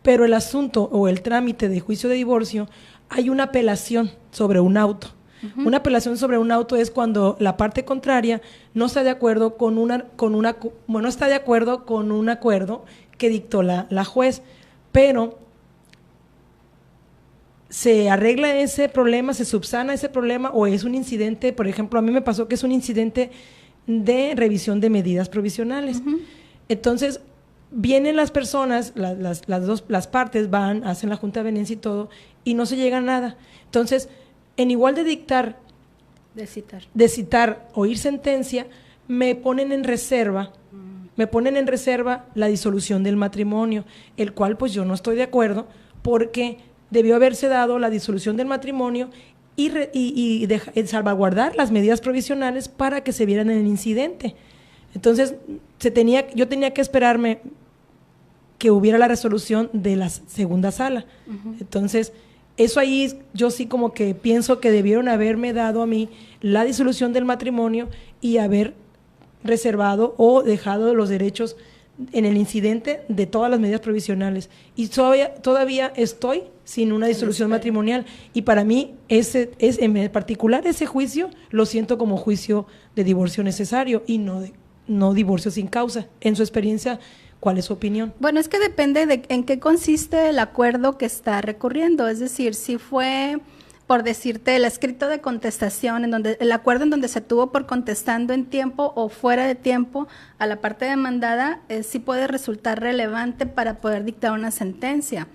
Speaker 2: pero el asunto o el trámite de juicio de divorcio, hay una apelación sobre un auto. Una apelación sobre un auto es cuando la parte contraria no está de acuerdo no está de acuerdo con un acuerdo que dictó la juez. Pero se arregla ese problema, se subsana ese problema, o es un incidente. Por ejemplo, a mí me pasó que es un incidente de revisión de medidas provisionales. Entonces, vienen las personas, las partes van, hacen la junta de aveniencia y todo, y no se llega a nada. Entonces, en igual de dictar, de citar, oír sentencia, me ponen en reserva la disolución del matrimonio, el cual pues yo no estoy de acuerdo, porque debió haberse dado la disolución del matrimonio y salvaguardar las medidas provisionales para que se vieran en el incidente. Entonces, yo tenía que esperarme que hubiera la resolución de la segunda sala. Entonces, eso ahí yo sí como que pienso que debieron haberme dado a mí la disolución del matrimonio y haber reservado o dejado los derechos en el incidente de todas las medidas provisionales. Y todavía estoy sin una disolución matrimonial, y para mí en particular ese juicio lo siento como juicio de divorcio necesario y no divorcio sin causa. En su experiencia, ¿cuál es su opinión?
Speaker 3: Bueno, es que depende de en qué consiste el acuerdo que está recurriendo. Es decir, si fue, por decirte, el escrito de contestación, el acuerdo en donde se tuvo por contestando en tiempo o fuera de tiempo a la parte demandada, sí puede resultar relevante para poder dictar una sentencia,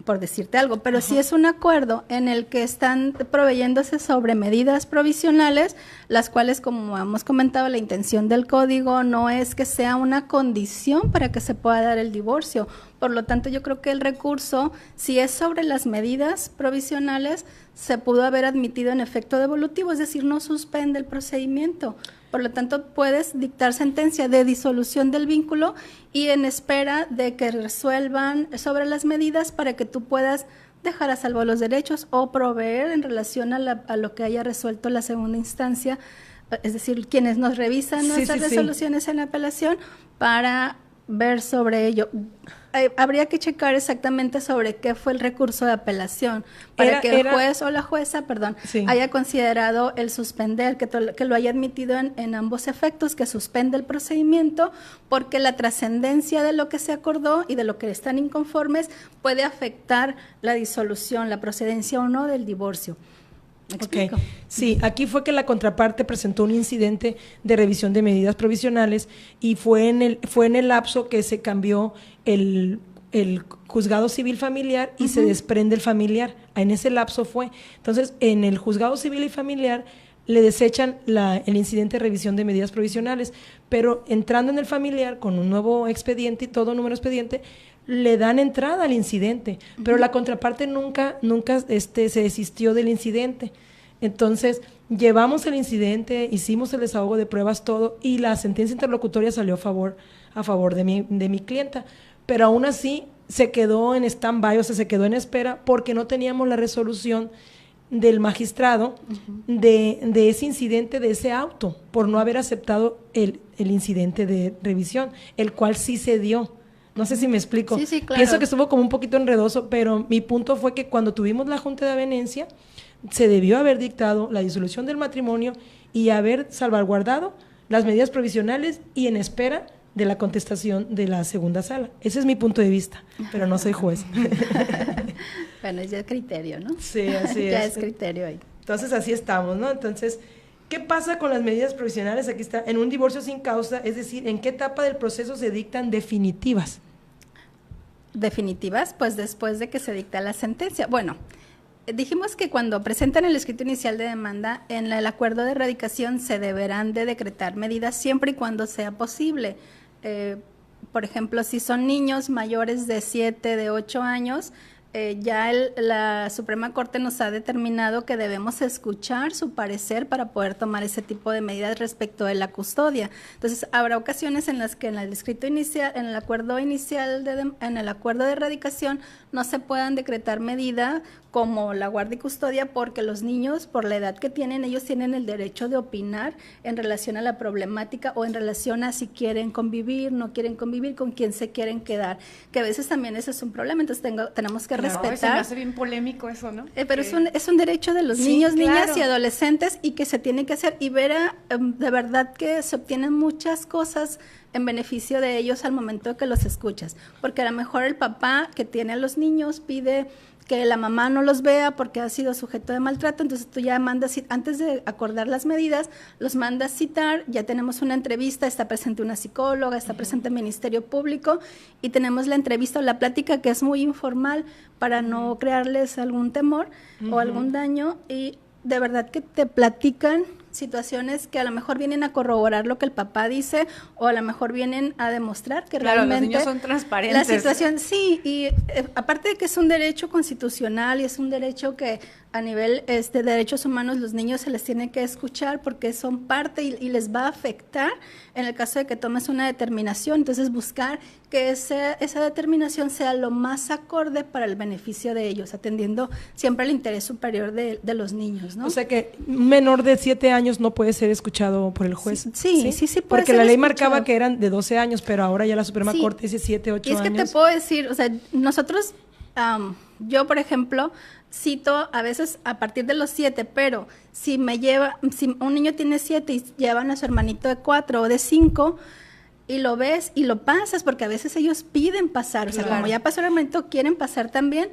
Speaker 3: por decirte algo. Pero si es un acuerdo en el que están proveyéndose sobre medidas provisionales, las cuales, como hemos comentado, la intención del código no es que sea una condición para que se pueda dar el divorcio. Por lo tanto, yo creo que el recurso, si es sobre las medidas provisionales, se pudo haber admitido en efecto devolutivo, es decir, no suspende el procedimiento. Por lo tanto, puedes dictar sentencia de disolución del vínculo y en espera de que resuelvan sobre las medidas para que tú puedas dejar a salvo los derechos o proveer en relación a lo que haya resuelto la segunda instancia, es decir, quienes nos revisan nuestras resoluciones en la apelación para ver sobre ello. Habría que checar exactamente sobre qué fue el recurso de apelación para que el juez o la jueza, haya considerado el suspender, que lo haya admitido en ambos efectos, que suspende el procedimiento, porque la trascendencia de lo que se acordó y de lo que están inconformes puede afectar la disolución, la procedencia o no del divorcio. ¿Me explico?
Speaker 2: Okay. Sí, aquí fue que la contraparte presentó un incidente de revisión de medidas provisionales y fue en el lapso que se cambió el juzgado civil familiar y se desprende el familiar. En ese lapso fue. Entonces, en el juzgado civil y familiar le desechan el incidente de revisión de medidas provisionales, pero entrando en el familiar con un nuevo expediente y todo número expediente, le dan entrada al incidente, pero la contraparte nunca se desistió del incidente. Entonces, llevamos el incidente, hicimos el desahogo de pruebas, todo, y la sentencia interlocutoria salió a favor de mi clienta, pero aún así se quedó en stand-by, o sea, se quedó en espera porque no teníamos la resolución del magistrado de ese incidente, de ese auto, por no haber aceptado el incidente de revisión, el cual sí se dio. No sé si me explico.
Speaker 3: Sí, claro.
Speaker 2: Pienso que estuvo como un poquito enredoso, pero mi punto fue que cuando tuvimos la Junta de Avenencia, se debió haber dictado la disolución del matrimonio y haber salvaguardado las medidas provisionales y en espera de la contestación de la segunda sala. Ese es mi punto de vista, pero no soy juez.
Speaker 3: Bueno, es ya criterio, ¿no?
Speaker 2: Sí, así es.
Speaker 3: Ya es criterio ahí.
Speaker 2: Entonces, así estamos, ¿no? Entonces, ¿qué pasa con las medidas provisionales? Aquí está, en un divorcio sin causa, es decir, ¿en qué etapa del proceso se dictan definitivas?
Speaker 3: Definitivas, pues después de que se dicta la sentencia. Bueno, dijimos que cuando presentan el escrito inicial de demanda, en el acuerdo de erradicación se deberán de decretar medidas siempre y cuando sea posible. Por ejemplo, si son niños mayores de 7, de 8 años, ya la Suprema Corte nos ha determinado que debemos escuchar su parecer para poder tomar ese tipo de medidas respecto de la custodia. Entonces, habrá ocasiones en las que en el escrito inicial, en el acuerdo inicial, en el acuerdo de erradicación, no se puedan decretar medidas como la guardia y custodia, porque los niños, por la edad que tienen, ellos tienen el derecho de opinar en relación a la problemática o en relación a si quieren convivir, no quieren convivir, con quién se quieren quedar, que a veces también ese es un problema. Entonces tenemos que respetar.
Speaker 4: Se me hace bien polémico eso, ¿no?
Speaker 3: Pero es un derecho de los niños, niñas y adolescentes, y que se tiene que hacer, y ver de verdad que se obtienen muchas cosas en beneficio de ellos al momento que los escuchas, porque a lo mejor el papá que tiene a los niños pide que la mamá no los vea porque ha sido sujeto de maltrato, entonces tú ya mandas, antes de acordar las medidas, los mandas citar, ya tenemos una entrevista, está presente una psicóloga, está presente el Ministerio Público, y tenemos la entrevista o la plática que es muy informal para no crearles algún temor o algún daño, y de verdad que te platican situaciones que a lo mejor vienen a corroborar lo que el papá dice, o a lo mejor vienen a demostrar que realmente
Speaker 4: los niños son transparentes.
Speaker 3: La situación, sí, y aparte de que es un derecho constitucional y es un derecho que a nivel de derechos humanos los niños se les tiene que escuchar porque son parte y les va a afectar en el caso de que tomes una determinación. Entonces, buscar que esa determinación sea lo más acorde para el beneficio de ellos, atendiendo siempre el interés superior de los niños, ¿no?
Speaker 2: O sea que un menor de 7 años no puede ser escuchado por el juez.
Speaker 3: Sí puede
Speaker 2: porque
Speaker 3: ser
Speaker 2: la ley
Speaker 3: escuchado.
Speaker 2: marcaba que eran de 12 años, pero ahora ya la Suprema Corte dice 7, 8 años.
Speaker 3: Y es que te puedo decir, o sea, nosotros, yo por ejemplo, cito a veces a partir de los 7, pero si un niño tiene 7 y llevan a su hermanito de 4 o de 5, y lo ves y lo pasas, porque a veces ellos piden pasar, o sea, como ya pasó el hermanito, quieren pasar también,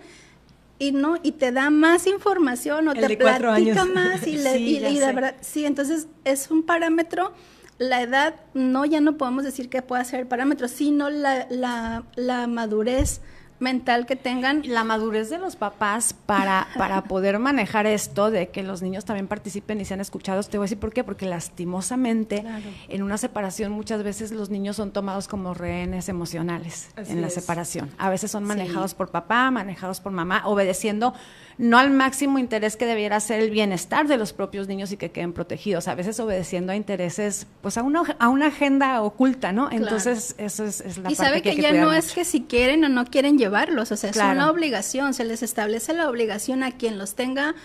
Speaker 3: y te da más información o
Speaker 2: el
Speaker 3: te platica más y
Speaker 4: de
Speaker 3: verdad, sí, entonces es un parámetro. La edad ya no podemos decir que pueda ser el parámetro, sino la madurez mental que tengan.
Speaker 4: La madurez de los papás para poder manejar esto de que los niños también participen y sean escuchados. Te voy a decir por qué, porque lastimosamente en una separación muchas veces los niños son tomados como rehenes emocionales en la separación. A veces son manejados por papá, manejados por mamá, obedeciendo no al máximo interés que debiera ser el bienestar de los propios niños y que queden protegidos, a veces obedeciendo a intereses, pues a una agenda oculta, ¿no? Entonces, eso es la parte
Speaker 3: sabe
Speaker 4: que hay que
Speaker 3: ya
Speaker 4: cuidar
Speaker 3: no
Speaker 4: mucho.
Speaker 3: Es que si quieren o no quieren llevarlos, o sea, es
Speaker 4: Claro.
Speaker 3: una obligación, se les establece la obligación a quien los tenga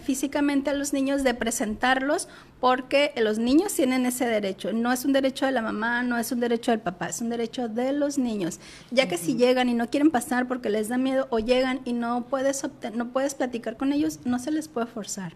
Speaker 3: físicamente a los niños de presentarlos, porque los niños tienen ese derecho, no es un derecho de la mamá, no es un derecho del papá, es un derecho de los niños, ya que si llegan y no quieren pasar porque les da miedo, o llegan y no puedes platicar con ellos, no se les puede forzar.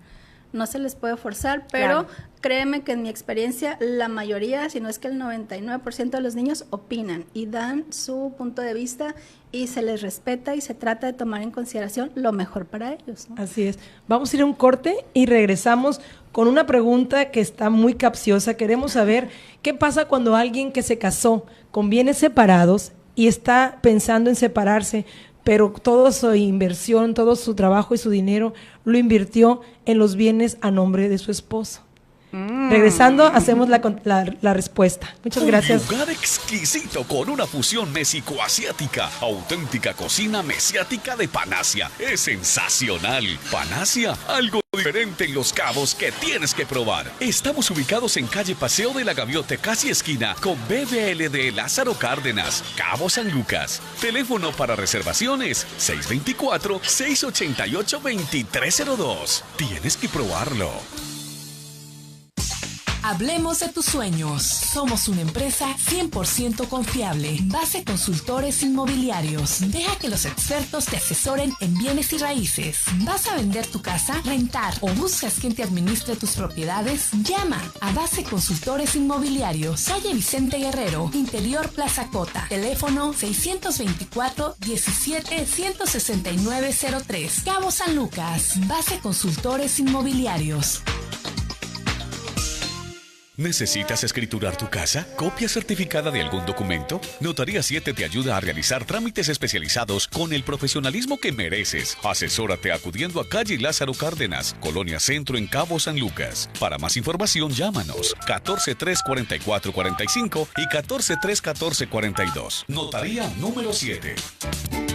Speaker 3: No se les puede forzar, pero créeme que en mi experiencia la mayoría, si no es que el 99% de los niños opinan y dan su punto de vista y se les respeta y se trata de tomar en consideración lo mejor para ellos, ¿no?
Speaker 2: Así es. Vamos a ir a un corte y regresamos con una pregunta que está muy capciosa. Queremos saber qué pasa cuando alguien que se casó con bienes separados y está pensando en separarse, pero toda su inversión, todo su trabajo y su dinero lo invirtió en los bienes a nombre de su esposo. Regresando, hacemos la respuesta. Muchas gracias.
Speaker 5: Un lugar exquisito con una fusión méxico-asiática. Auténtica cocina mesiática de Panasia. Es sensacional. Panasia, algo diferente en Los Cabos que tienes que probar. Estamos ubicados en calle Paseo de la Gaviota, casi esquina con BBLD Lázaro Cárdenas, Cabo San Lucas. Teléfono para reservaciones 624-688-2302. Tienes que probarlo.
Speaker 6: Hablemos de tus sueños. Somos una empresa 100% confiable. Base Consultores Inmobiliarios. Deja que los expertos te asesoren en bienes y raíces. ¿Vas a vender tu casa, rentar o buscas quien te administre tus propiedades? Llama a Base Consultores Inmobiliarios. Calle Vicente Guerrero, Interior Plaza Cota. Teléfono 624-17-16903. Cabo San Lucas. Base Consultores Inmobiliarios.
Speaker 5: ¿Necesitas escriturar tu casa? ¿Copia certificada de algún documento? Notaría 7 te ayuda a realizar trámites especializados con el profesionalismo que mereces. Asesórate acudiendo a calle Lázaro Cárdenas, Colonia Centro en Cabo San Lucas. Para más información, llámanos 14-3-44-45 y 14-3-14-42. Notaría número 7.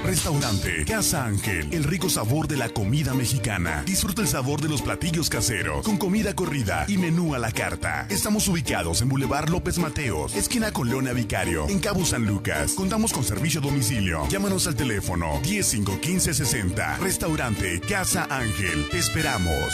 Speaker 1: Restaurante Casa Ángel, el rico sabor de la comida mexicana. Disfruta el sabor de los platillos caseros, con comida corrida y menú a la carta. Estamos ubicados en Boulevard López Mateos, esquina con Leona Vicario, en Cabo San Lucas. Contamos con servicio a domicilio. Llámanos al teléfono 10-5-15-60. Restaurante Casa Ángel. Te esperamos.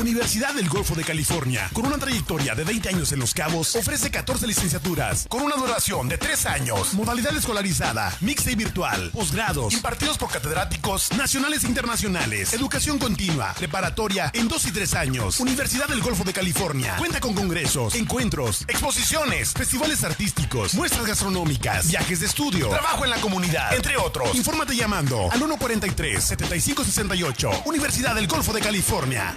Speaker 1: Universidad del Golfo de California, con una trayectoria de 20 años en Los Cabos, ofrece 14 licenciaturas, con una duración de 3 años, modalidad escolarizada, mixta y virtual, posgrados, impartidos por catedráticos nacionales e internacionales, educación continua, preparatoria en 2 y 3 años. Universidad del Golfo de California cuenta con congresos, encuentros, exposiciones, festivales artísticos, muestras gastronómicas, viajes de estudio, trabajo en la comunidad, entre otros. Infórmate llamando al 143-7568, Universidad del Golfo de California.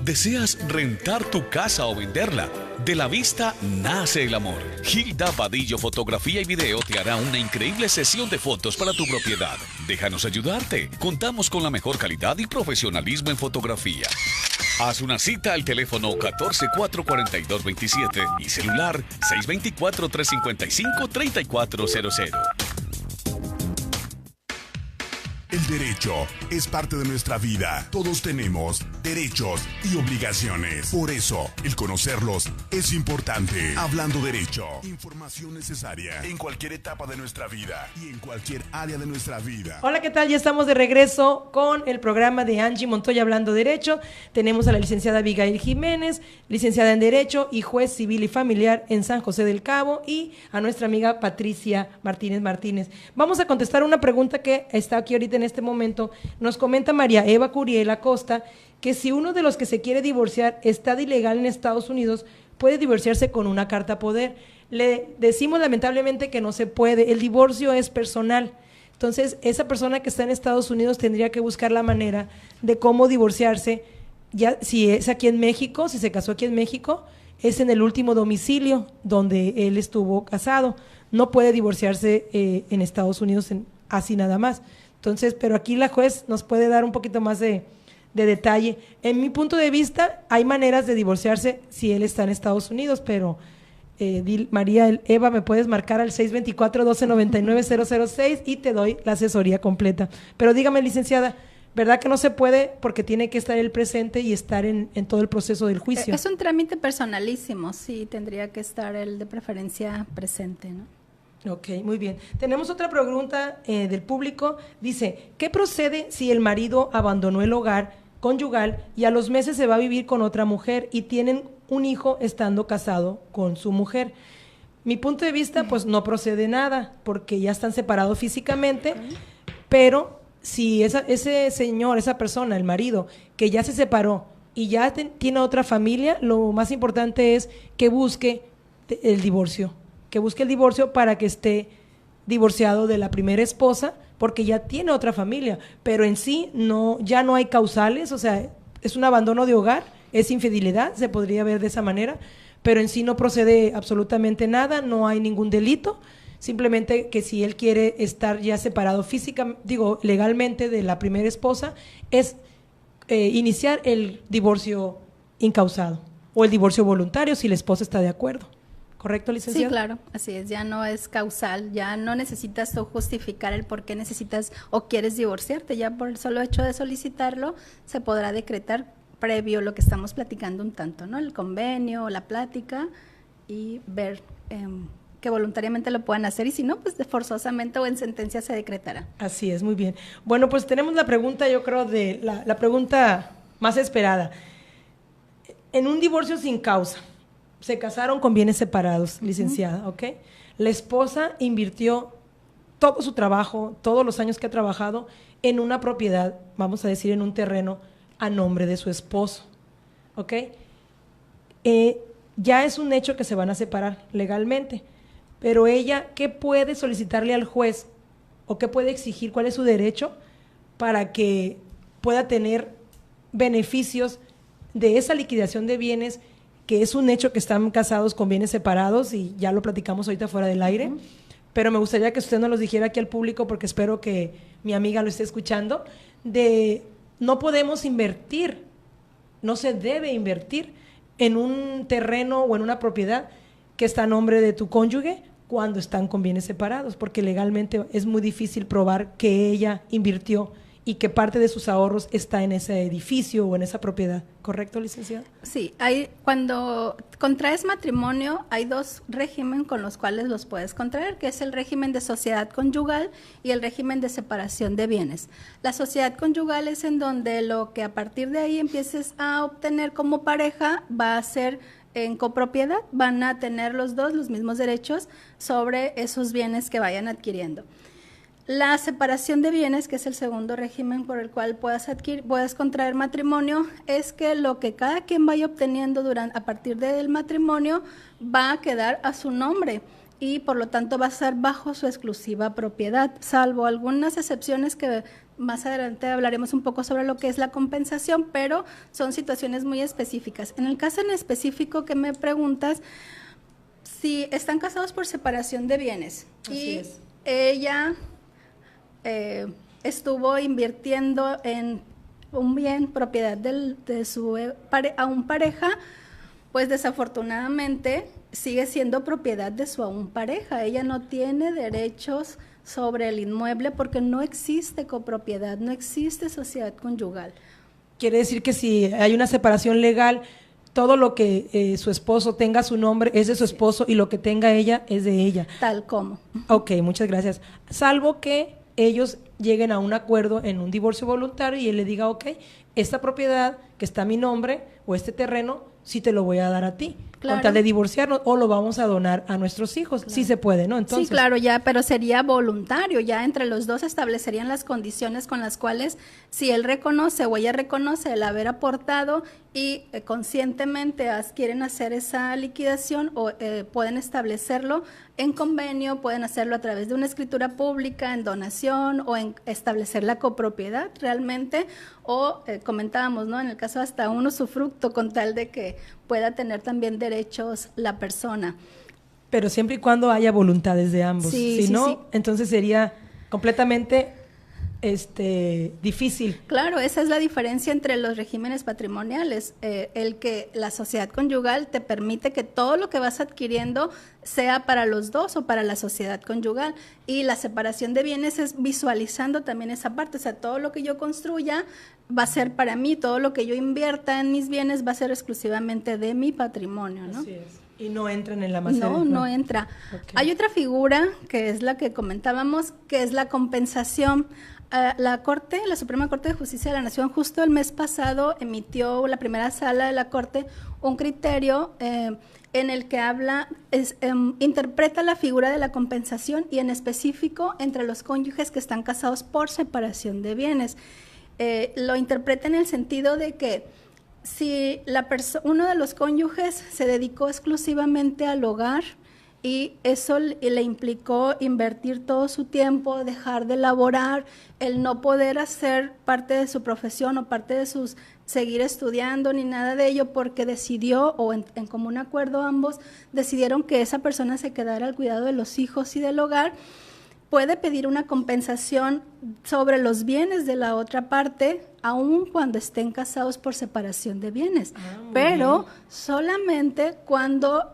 Speaker 5: ¿Deseas rentar tu casa o venderla? De la vista nace el amor. Gilda Vadillo Fotografía y Video te hará una increíble sesión de fotos para tu propiedad. Déjanos ayudarte. Contamos con la mejor calidad y profesionalismo en fotografía. Haz una cita al teléfono 14-442-27 y celular 624-355-3400.
Speaker 1: El derecho es parte de nuestra vida. Todos tenemos derechos y obligaciones. Por eso, el conocerlos es importante. Hablando Derecho. Información necesaria en cualquier etapa de nuestra vida y en cualquier área de nuestra vida.
Speaker 2: Hola, ¿qué tal? Ya estamos de regreso con el programa de Angie Montoya Hablando Derecho. Tenemos a la licenciada Abigail Jiménez, licenciada en Derecho y juez civil y familiar en San José del Cabo, y a nuestra amiga Patricia Martínez. Vamos a contestar una pregunta que está aquí ahorita en este momento. Nos comenta María Eva Curiel Acosta que si uno de los que se quiere divorciar está de ilegal en Estados Unidos, puede divorciarse con una carta poder. Le decimos lamentablemente que no se puede. El divorcio es personal. Entonces, esa persona que está en Estados Unidos tendría que buscar la manera de cómo divorciarse. Ya si es aquí en México, si se casó aquí en México, es en el último domicilio donde él estuvo casado. no puede divorciarse en Estados Unidos así nada más. Entonces, pero aquí la juez nos puede dar un poquito más de detalle. En mi punto de vista, hay maneras de divorciarse si él está en Estados Unidos, pero María Eva, me puedes marcar al 624-1299-006 y te doy la asesoría completa. Pero dígame, licenciada, ¿verdad que no se puede porque tiene que estar él presente y estar en todo el proceso del juicio?
Speaker 3: Es un trámite personalísimo, sí, tendría que estar él de preferencia presente, ¿no?
Speaker 2: Ok, muy bien. Tenemos otra pregunta del público. Dice, ¿qué procede si el marido abandonó el hogar conyugal y a los meses se va a vivir con otra mujer y tienen un hijo estando casado con su mujer? Mi punto de vista, pues no procede nada porque ya están separados físicamente, pero si ese señor, esa persona, el marido, que ya se separó y ya tiene otra familia, lo más importante es que busque el divorcio. Que busque el divorcio para que esté divorciado de la primera esposa, porque ya tiene otra familia, pero en sí ya no hay causales, o sea, es un abandono de hogar, es infidelidad, se podría ver de esa manera, pero en sí no procede absolutamente nada, no hay ningún delito, simplemente que si él quiere estar ya separado legalmente de la primera esposa, es iniciar el divorcio incausado o el divorcio voluntario si la esposa está de acuerdo. ¿Correcto, licenciada?
Speaker 3: Sí, claro, así es, ya no es causal, ya no necesitas tú justificar el por qué necesitas o quieres divorciarte, ya por el solo hecho de solicitarlo se podrá decretar previo lo que estamos platicando un tanto, ¿no? El convenio, la plática y ver que voluntariamente lo puedan hacer y si no, pues forzosamente o en sentencia se decretará.
Speaker 2: Así es, muy bien. Bueno, pues tenemos la pregunta, yo creo, de la pregunta más esperada. En un divorcio sin causa, se casaron con bienes separados, licenciada, ¿ok? La esposa invirtió todo su trabajo, todos los años que ha trabajado en una propiedad, vamos a decir, en un terreno a nombre de su esposo, ¿ok? Ya es un hecho que se van a separar legalmente, pero ella, ¿qué puede solicitarle al juez o qué puede exigir? ¿Cuál es su derecho para que pueda tener beneficios de esa liquidación de bienes, que es un hecho que están casados con bienes separados y ya lo platicamos ahorita fuera del aire, pero me gustaría que usted nos los dijera aquí al público porque espero que mi amiga lo esté escuchando, no podemos invertir, no se debe invertir en un terreno o en una propiedad que está a nombre de tu cónyuge cuando están con bienes separados, porque legalmente es muy difícil probar que ella invirtió y que parte de sus ahorros está en ese edificio o en esa propiedad. ¿Correcto, licenciada?
Speaker 3: Sí, cuando contraes matrimonio hay dos regímenes con los cuales los puedes contraer, que es el régimen de sociedad conyugal y el régimen de separación de bienes. La sociedad conyugal es en donde lo que a partir de ahí empieces a obtener como pareja va a ser en copropiedad, van a tener los dos los mismos derechos sobre esos bienes que vayan adquiriendo. La separación de bienes, que es el segundo régimen por el cual puedas contraer matrimonio, es que lo que cada quien vaya obteniendo a partir del matrimonio va a quedar a su nombre y por lo tanto va a ser bajo su exclusiva propiedad, salvo algunas excepciones que más adelante hablaremos un poco sobre lo que es la compensación, pero son situaciones muy específicas. En el caso en específico que me preguntas, si están casados por separación de bienes y ella estuvo invirtiendo en un bien propiedad de su aún pareja, pues desafortunadamente sigue siendo propiedad de su aún pareja. Ella no tiene derechos sobre el inmueble porque no existe copropiedad, no existe sociedad conyugal.
Speaker 2: Quiere decir que si hay una separación legal, todo lo que su esposo tenga a su nombre es de su esposo y lo que tenga ella es de ella.
Speaker 3: Tal como.
Speaker 2: Ok, muchas gracias. Salvo que ellos lleguen a un acuerdo en un divorcio voluntario y él le diga, ok, esta propiedad que está a mi nombre o este terreno, sí te lo voy a dar a ti,
Speaker 3: claro,
Speaker 2: con tal de divorciarnos o lo vamos a donar a nuestros hijos. Claro. Sí se puede, ¿no? Entonces,
Speaker 3: sí, claro, ya, pero sería voluntario, ya entre los dos establecerían las condiciones con las cuales si él reconoce o ella reconoce el haber aportado y conscientemente quieren hacer esa liquidación o pueden establecerlo en convenio, pueden hacerlo a través de una escritura pública, en donación o en establecer la copropiedad realmente o comentábamos, ¿no? En el caso hasta un usufructo con tal de que pueda tener también derechos la persona.
Speaker 2: Pero siempre y cuando haya voluntades de ambos.
Speaker 3: Sí,
Speaker 2: si
Speaker 3: sí,
Speaker 2: no,
Speaker 3: sí.
Speaker 2: entonces sería completamente difícil.
Speaker 3: Claro, esa es la diferencia entre los regímenes patrimoniales, el que la sociedad conyugal te permite que todo lo que vas adquiriendo sea para los dos o para la sociedad conyugal, y la separación de bienes es visualizando también esa parte, o sea, todo lo que yo construya va a ser para mí, todo lo que yo invierta en mis bienes va a ser exclusivamente de mi patrimonio, ¿no?
Speaker 2: Así es. Y no entran en la maceta.
Speaker 3: No entra.
Speaker 2: Okay.
Speaker 3: Hay otra figura que es la que comentábamos, que es la compensación. La Suprema Corte de Justicia de la Nación justo el mes pasado emitió la primera sala de la Corte un criterio en el que interpreta la figura de la compensación y en específico entre los cónyuges que están casados por separación de bienes. Lo interpreta en el sentido de que si uno de los cónyuges se dedicó exclusivamente al hogar y eso le implicó invertir todo su tiempo, dejar de laborar, el no poder hacer parte de su profesión o parte de seguir estudiando ni nada de ello, porque decidió, o en común acuerdo ambos, decidieron que esa persona se quedara al cuidado de los hijos y del hogar, puede pedir una compensación sobre los bienes de la otra parte, aun cuando estén casados por separación de bienes, pero solamente cuando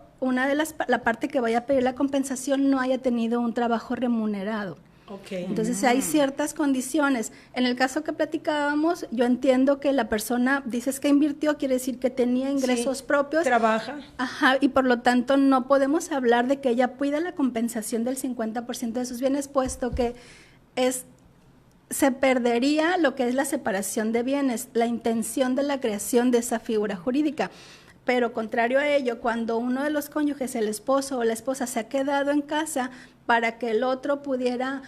Speaker 3: la parte que vaya a pedir la compensación no haya tenido un trabajo remunerado.
Speaker 2: Okay.
Speaker 3: Entonces hay ciertas condiciones. En el caso que platicábamos, yo entiendo que la persona, dices que invirtió, quiere decir que tenía ingresos propios.
Speaker 2: Trabaja.
Speaker 3: Ajá, y por lo tanto no podemos hablar de que ella pida la compensación del 50% de sus bienes, puesto que se perdería lo que es la separación de bienes, la intención de la creación de esa figura jurídica. Pero contrario a ello, cuando uno de los cónyuges, el esposo o la esposa, se ha quedado en casa para que el otro pudiera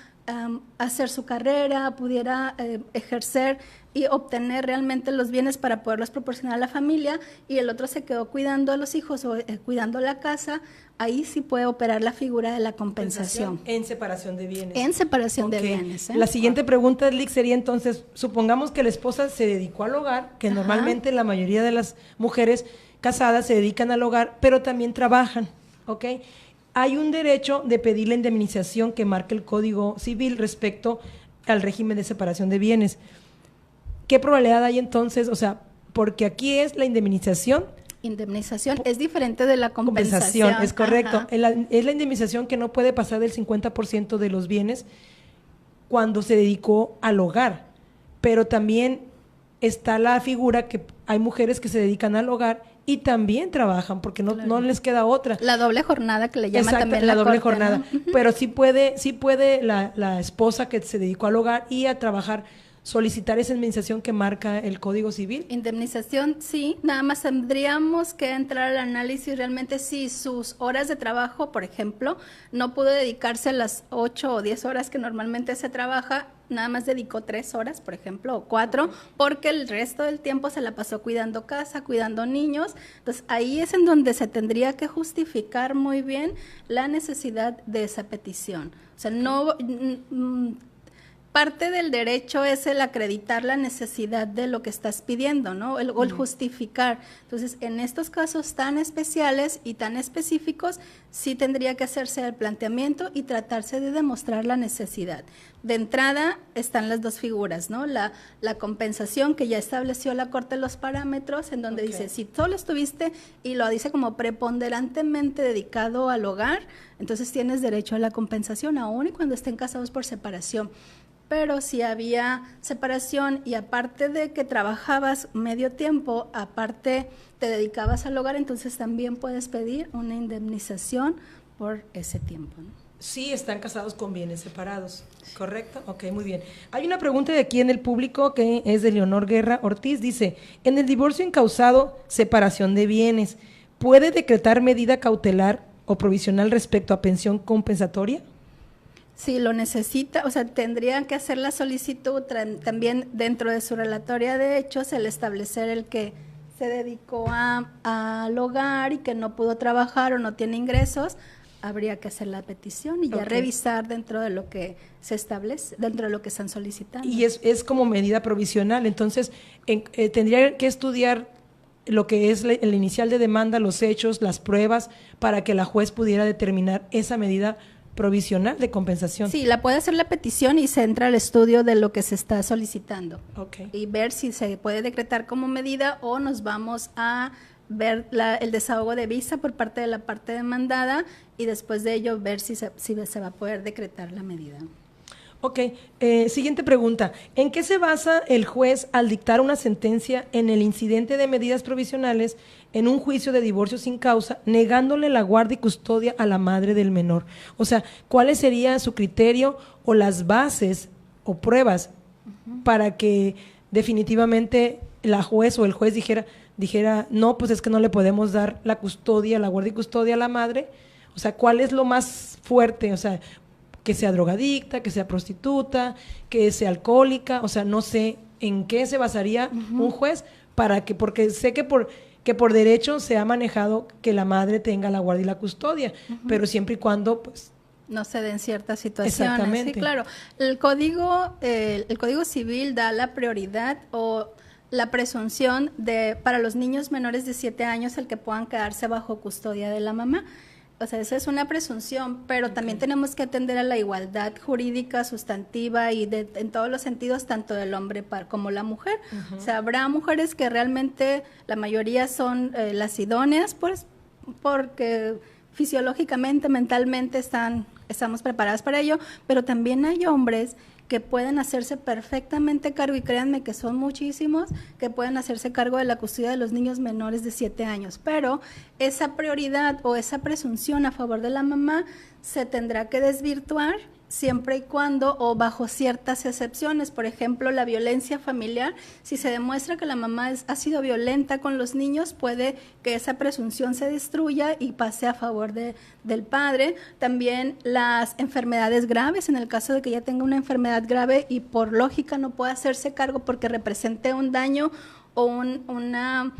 Speaker 3: hacer su carrera, pudiera ejercer y obtener realmente los bienes para poderlos proporcionar a la familia, y el otro se quedó cuidando a los hijos o cuidando la casa, ahí sí puede operar la figura de la compensación.
Speaker 2: En separación de bienes.
Speaker 3: En separación de bienes.
Speaker 2: La siguiente pregunta, Lick, sería entonces, supongamos que la esposa se dedicó al hogar, que normalmente la mayoría de las mujeres casadas se dedican al hogar, pero también trabajan, ¿ok? Hay un derecho de pedir la indemnización que marca el Código Civil respecto al régimen de separación de bienes. ¿Qué probabilidad hay entonces? O sea, porque aquí es la indemnización.
Speaker 3: Indemnización es diferente de la compensación.
Speaker 2: Es correcto. Es la indemnización que no puede pasar del 50% de los bienes cuando se dedicó al hogar. Pero también está la figura que hay mujeres que se dedican al hogar y también trabajan porque no les queda otra.
Speaker 3: La doble jornada que le llaman.
Speaker 2: Exacto,
Speaker 3: también
Speaker 2: la doble
Speaker 3: corte,
Speaker 2: jornada.
Speaker 3: ¿no?
Speaker 2: Pero sí puede la esposa que se dedicó al hogar y a trabajar solicitar esa indemnización que marca el Código Civil.
Speaker 3: Indemnización, sí, nada más tendríamos que entrar al análisis realmente si sus horas de trabajo, por ejemplo, no pudo dedicarse a las 8 o 10 horas que normalmente se trabaja, nada más dedicó 3 horas, por ejemplo, o 4, porque el resto del tiempo se la pasó cuidando casa, cuidando niños. Entonces, ahí es en donde se tendría que justificar muy bien la necesidad de esa petición. O sea, no... parte del derecho es el acreditar la necesidad de lo que estás pidiendo, ¿no? O el justificar. Entonces, en estos casos tan especiales y tan específicos, sí tendría que hacerse el planteamiento y tratarse de demostrar la necesidad. De entrada están las dos figuras, ¿no? La compensación, que ya estableció la Corte los parámetros, en donde dice, si solo estuviste, y lo dice como preponderantemente dedicado al hogar, entonces tienes derecho a la compensación, aun y cuando estén casados por separación. Pero si había separación y aparte de que trabajabas medio tiempo, aparte te dedicabas al hogar, entonces también puedes pedir una indemnización por ese tiempo, ¿no?
Speaker 2: Sí, están casados con bienes separados, ¿correcto? Ok, muy bien. Hay una pregunta de aquí en el público que es de Leonor Guerra Ortiz, dice, en el divorcio incausado, separación de bienes, ¿puede decretar medida cautelar o provisional respecto a pensión compensatoria?
Speaker 3: Si lo necesita, o sea, tendrían que hacer la solicitud también dentro de su relatoria de hechos, el establecer el que se dedicó al hogar y que no pudo trabajar o no tiene ingresos, habría que hacer la petición y ya revisar dentro de lo que se establece, dentro de lo que están solicitando.
Speaker 2: Y es como medida provisional, entonces tendría que estudiar lo que es el inicial de demanda, los hechos, las pruebas, para que la juez pudiera determinar esa medida provisional de compensación.
Speaker 3: Sí, la puede hacer la petición y se entra al estudio de lo que se está solicitando.
Speaker 2: Okay.
Speaker 3: Y ver si se puede decretar como medida o nos vamos a ver el desahogo de visa por parte de la parte demandada y después de ello ver si se va a poder decretar la medida.
Speaker 2: Ok, siguiente pregunta. ¿En qué se basa el juez al dictar una sentencia en el incidente de medidas provisionales en un juicio de divorcio sin causa, negándole la guardia y custodia a la madre del menor? O sea, ¿cuál sería su criterio o las bases o pruebas para que definitivamente la juez o el juez dijera, no, pues es que no le podemos dar la custodia, la guardia y custodia a la madre? O sea, ¿cuál es lo más fuerte? O sea, que sea drogadicta, que sea prostituta, que sea alcohólica, o sea, no sé en qué se basaría un juez porque sé que por derecho se ha manejado que la madre tenga la guardia y la custodia, pero siempre y cuando, pues,
Speaker 3: no se den ciertas situaciones.
Speaker 2: Exactamente.
Speaker 3: Sí, claro. El Código Civil da la prioridad o la presunción para los niños menores de 7 años el que puedan quedarse bajo custodia de la mamá. O sea, esa es una presunción, pero también tenemos que atender a la igualdad jurídica, sustantiva y en todos los sentidos, tanto del hombre como la mujer. O sea, habrá mujeres que realmente, la mayoría son las idóneas, pues, porque fisiológicamente, mentalmente estamos preparadas para ello, pero también hay hombres que pueden hacerse perfectamente cargo, y créanme que son muchísimos, que pueden hacerse cargo de la custodia de los niños menores de 7 años, pero esa prioridad o esa presunción a favor de la mamá se tendrá que desvirtuar siempre y cuando o bajo ciertas excepciones. Por ejemplo, la violencia familiar, si se demuestra que la mamá ha sido violenta con los niños, puede que esa presunción se destruya y pase a favor del padre. También las enfermedades graves, en el caso de que ella tenga una enfermedad grave y por lógica no pueda hacerse cargo porque represente un daño o una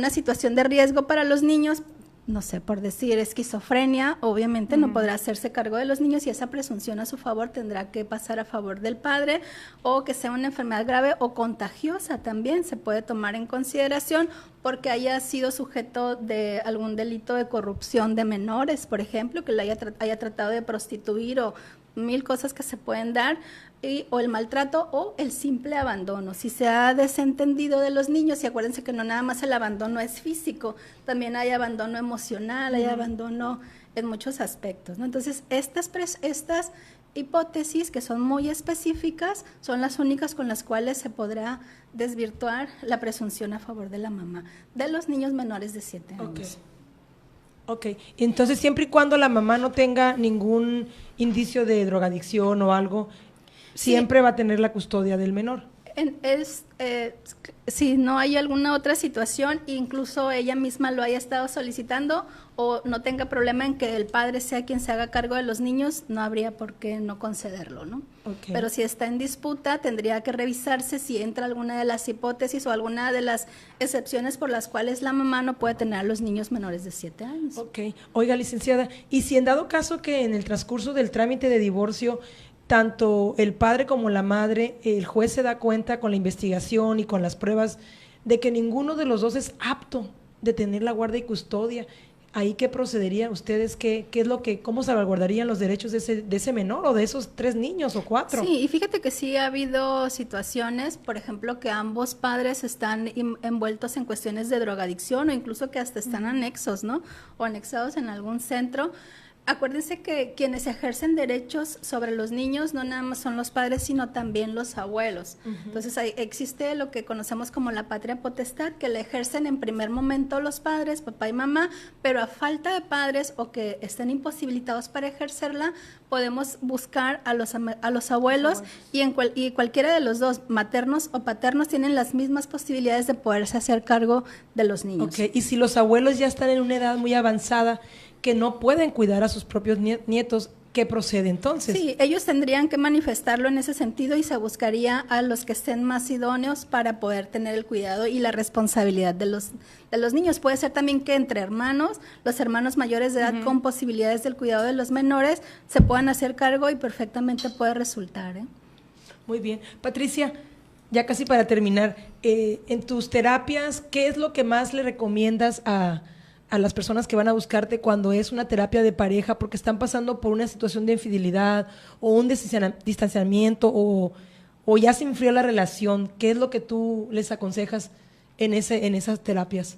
Speaker 3: situación de riesgo para los niños, no sé, por decir esquizofrenia, obviamente no podrá hacerse cargo de los niños y esa presunción a su favor tendrá que pasar a favor del padre, o que sea una enfermedad grave o contagiosa también se puede tomar en consideración porque haya sido sujeto de algún delito de corrupción de menores, por ejemplo, que le haya tratado de prostituir o 1000 cosas que se pueden dar, o el maltrato o el simple abandono. Si se ha desentendido de los niños, y acuérdense que no nada más el abandono es físico, también hay abandono emocional, hay abandono en muchos aspectos, ¿no? Entonces, estas hipótesis, que son muy específicas, son las únicas con las cuales se podrá desvirtuar la presunción a favor de la mamá de los niños menores de 7 años.
Speaker 2: Ok, entonces siempre y cuando la mamá no tenga ningún indicio de drogadicción o algo, siempre va a tener la custodia del menor. Si no hay alguna otra situación, incluso ella misma lo haya estado solicitando o no tenga problema en que el padre sea quien se haga cargo de los niños, no habría por qué no concederlo, ¿no? Okay. Pero si está en disputa, tendría que revisarse si entra alguna de las hipótesis o alguna de las excepciones por las cuales la mamá no puede tener a los niños menores de 7 años. Ok. Oiga, licenciada, y si en dado caso que en el transcurso del trámite de divorcio tanto el padre como la madre, el juez se da cuenta con la investigación y con las pruebas de que ninguno de los dos es apto de tener la guardia y custodia, ¿ahí qué procedería? ¿Ustedes cómo salvaguardarían los derechos de ese menor o de esos 3 niños o 4?
Speaker 3: Sí, y fíjate que sí ha habido situaciones, por ejemplo, que ambos padres están envueltos en cuestiones de drogadicción o incluso que hasta están anexos, ¿no? O anexados en algún centro. Acuérdense que quienes ejercen derechos sobre los niños no nada más son los padres, sino también los abuelos. Entonces existe lo que conocemos como la patria potestad, que la ejercen en primer momento los padres, papá y mamá, pero a falta de padres o que estén imposibilitados para ejercerla, podemos buscar a los abuelos y cualquiera de los dos, maternos o paternos, tienen las mismas posibilidades de poderse hacer cargo de los niños.
Speaker 2: Okay. Y si los abuelos ya están en una edad muy avanzada, que no pueden cuidar a sus propios nietos, ¿qué procede entonces?
Speaker 3: Sí, ellos tendrían que manifestarlo en ese sentido y se buscaría a los que estén más idóneos para poder tener el cuidado y la responsabilidad de los niños. Puede ser también que entre hermanos, los hermanos mayores de edad con posibilidades del cuidado de los menores se puedan hacer cargo y perfectamente puede resultar.
Speaker 2: Muy bien. Patricia, ya casi para terminar, en tus terapias, ¿qué es lo que más le recomiendas a las personas que van a buscarte cuando es una terapia de pareja porque están pasando por una situación de infidelidad o un distanciamiento o ya se enfrió la relación? ¿Qué es lo que tú les aconsejas en esas terapias?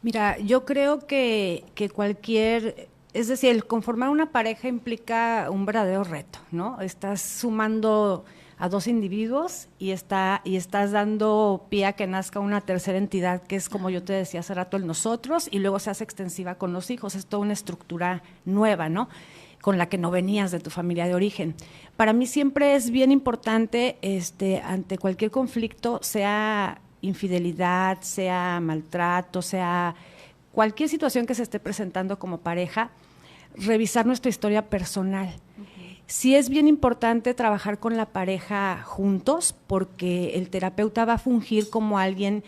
Speaker 4: Mira, yo creo que es decir, el conformar una pareja implica un verdadero reto, ¿no? Estás sumando a dos individuos y estás dando pie a que nazca una tercera entidad, que es, como yo te decía hace rato, el nosotros, y luego se hace extensiva con los hijos. Es toda una estructura nueva, ¿no?, con la que no venías de tu familia de origen. Para mí siempre es bien importante, ante cualquier conflicto, sea infidelidad, sea maltrato, sea cualquier situación que se esté presentando como pareja, revisar nuestra historia personal. Sí es bien importante trabajar con la pareja juntos, porque el terapeuta va a fungir como alguien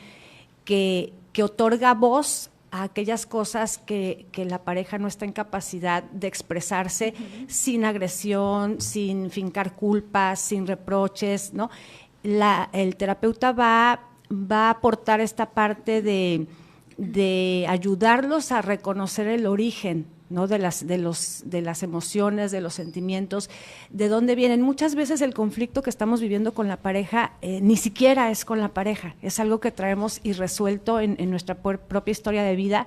Speaker 4: que otorga voz a aquellas cosas que la pareja no está en capacidad de expresarse, sin agresión, sin fincar culpas, sin reproches, ¿no? El terapeuta va a aportar esta parte de ayudarlos a reconocer el origen, ¿no?, de las emociones, de los sentimientos, de dónde vienen. Muchas veces el conflicto que estamos viviendo con la pareja ni siquiera es con la pareja, es algo que traemos irresuelto en nuestra propia historia de vida.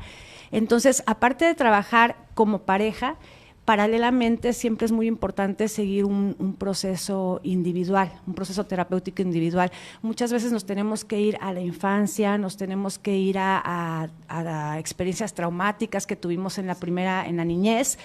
Speaker 4: Entonces, aparte de trabajar como pareja, paralelamente siempre es muy importante seguir un proceso individual, un proceso terapéutico individual. Muchas veces nos tenemos que ir a la infancia, nos tenemos que ir a experiencias traumáticas que tuvimos en la niñez,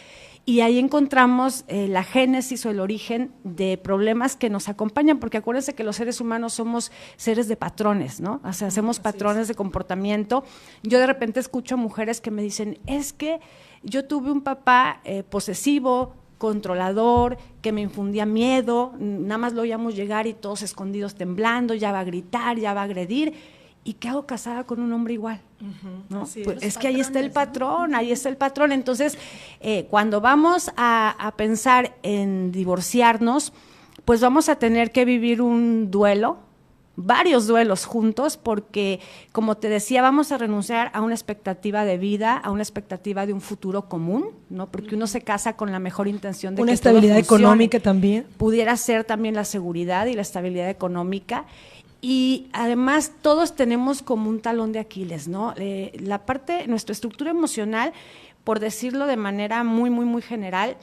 Speaker 4: y ahí encontramos la génesis o el origen de problemas que nos acompañan, porque acuérdense que los seres humanos somos seres de patrones, ¿no? O sea, hacemos patrones de comportamiento. Yo de repente escucho a mujeres que me dicen, es que yo tuve un papá posesivo, controlador, que me infundía miedo, nada más lo oíamos llegar y todos escondidos temblando, ya va a gritar, ya va a agredir. ¿Y qué hago casada con un hombre igual? ¿No? Pues es que ahí está el patrón, ahí está el patrón. Entonces, cuando vamos a pensar en divorciarnos, pues vamos a tener que vivir un duelo, varios duelos juntos, porque, como te decía, vamos a renunciar a una expectativa de vida, a una expectativa de un futuro común, ¿no? Porque uno se casa con la mejor intención de
Speaker 2: una
Speaker 4: que
Speaker 2: estabilidad
Speaker 4: todo funcione.
Speaker 2: Económica también.
Speaker 4: Pudiera ser también la seguridad y la estabilidad económica. Y además todos tenemos como un talón de Aquiles, ¿no? Nuestra estructura emocional, por decirlo de manera muy, muy, muy general,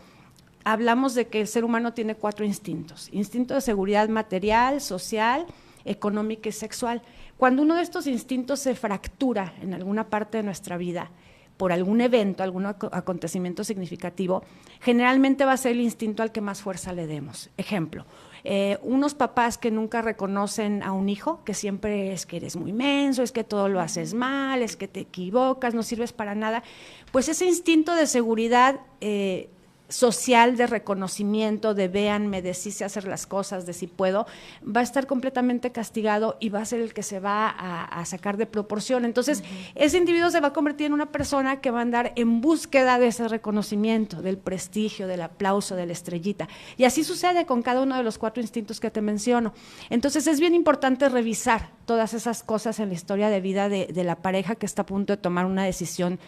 Speaker 4: hablamos de que el ser humano tiene 4 instintos: instinto de seguridad material, social, económica y sexual. Cuando uno de estos instintos se fractura en alguna parte de nuestra vida, por algún evento, algún acontecimiento significativo, generalmente va a ser el instinto al que más fuerza le demos. Ejemplo, unos papás que nunca reconocen a un hijo, que siempre es que eres muy menso, es que todo lo haces mal, es que te equivocas, no sirves para nada, pues ese instinto de seguridad social, de reconocimiento, de véanme, de sí sé hacer las cosas, de sí puedo, va a estar completamente castigado y va a ser el que se va a sacar de proporción. Entonces, ese individuo se va a convertir en una persona que va a andar en búsqueda de ese reconocimiento, del prestigio, del aplauso, de la estrellita. Y así sucede con cada uno de los 4 instintos que te menciono. Entonces, es bien importante revisar todas esas cosas en la historia de vida de la pareja que está a punto de tomar una decisión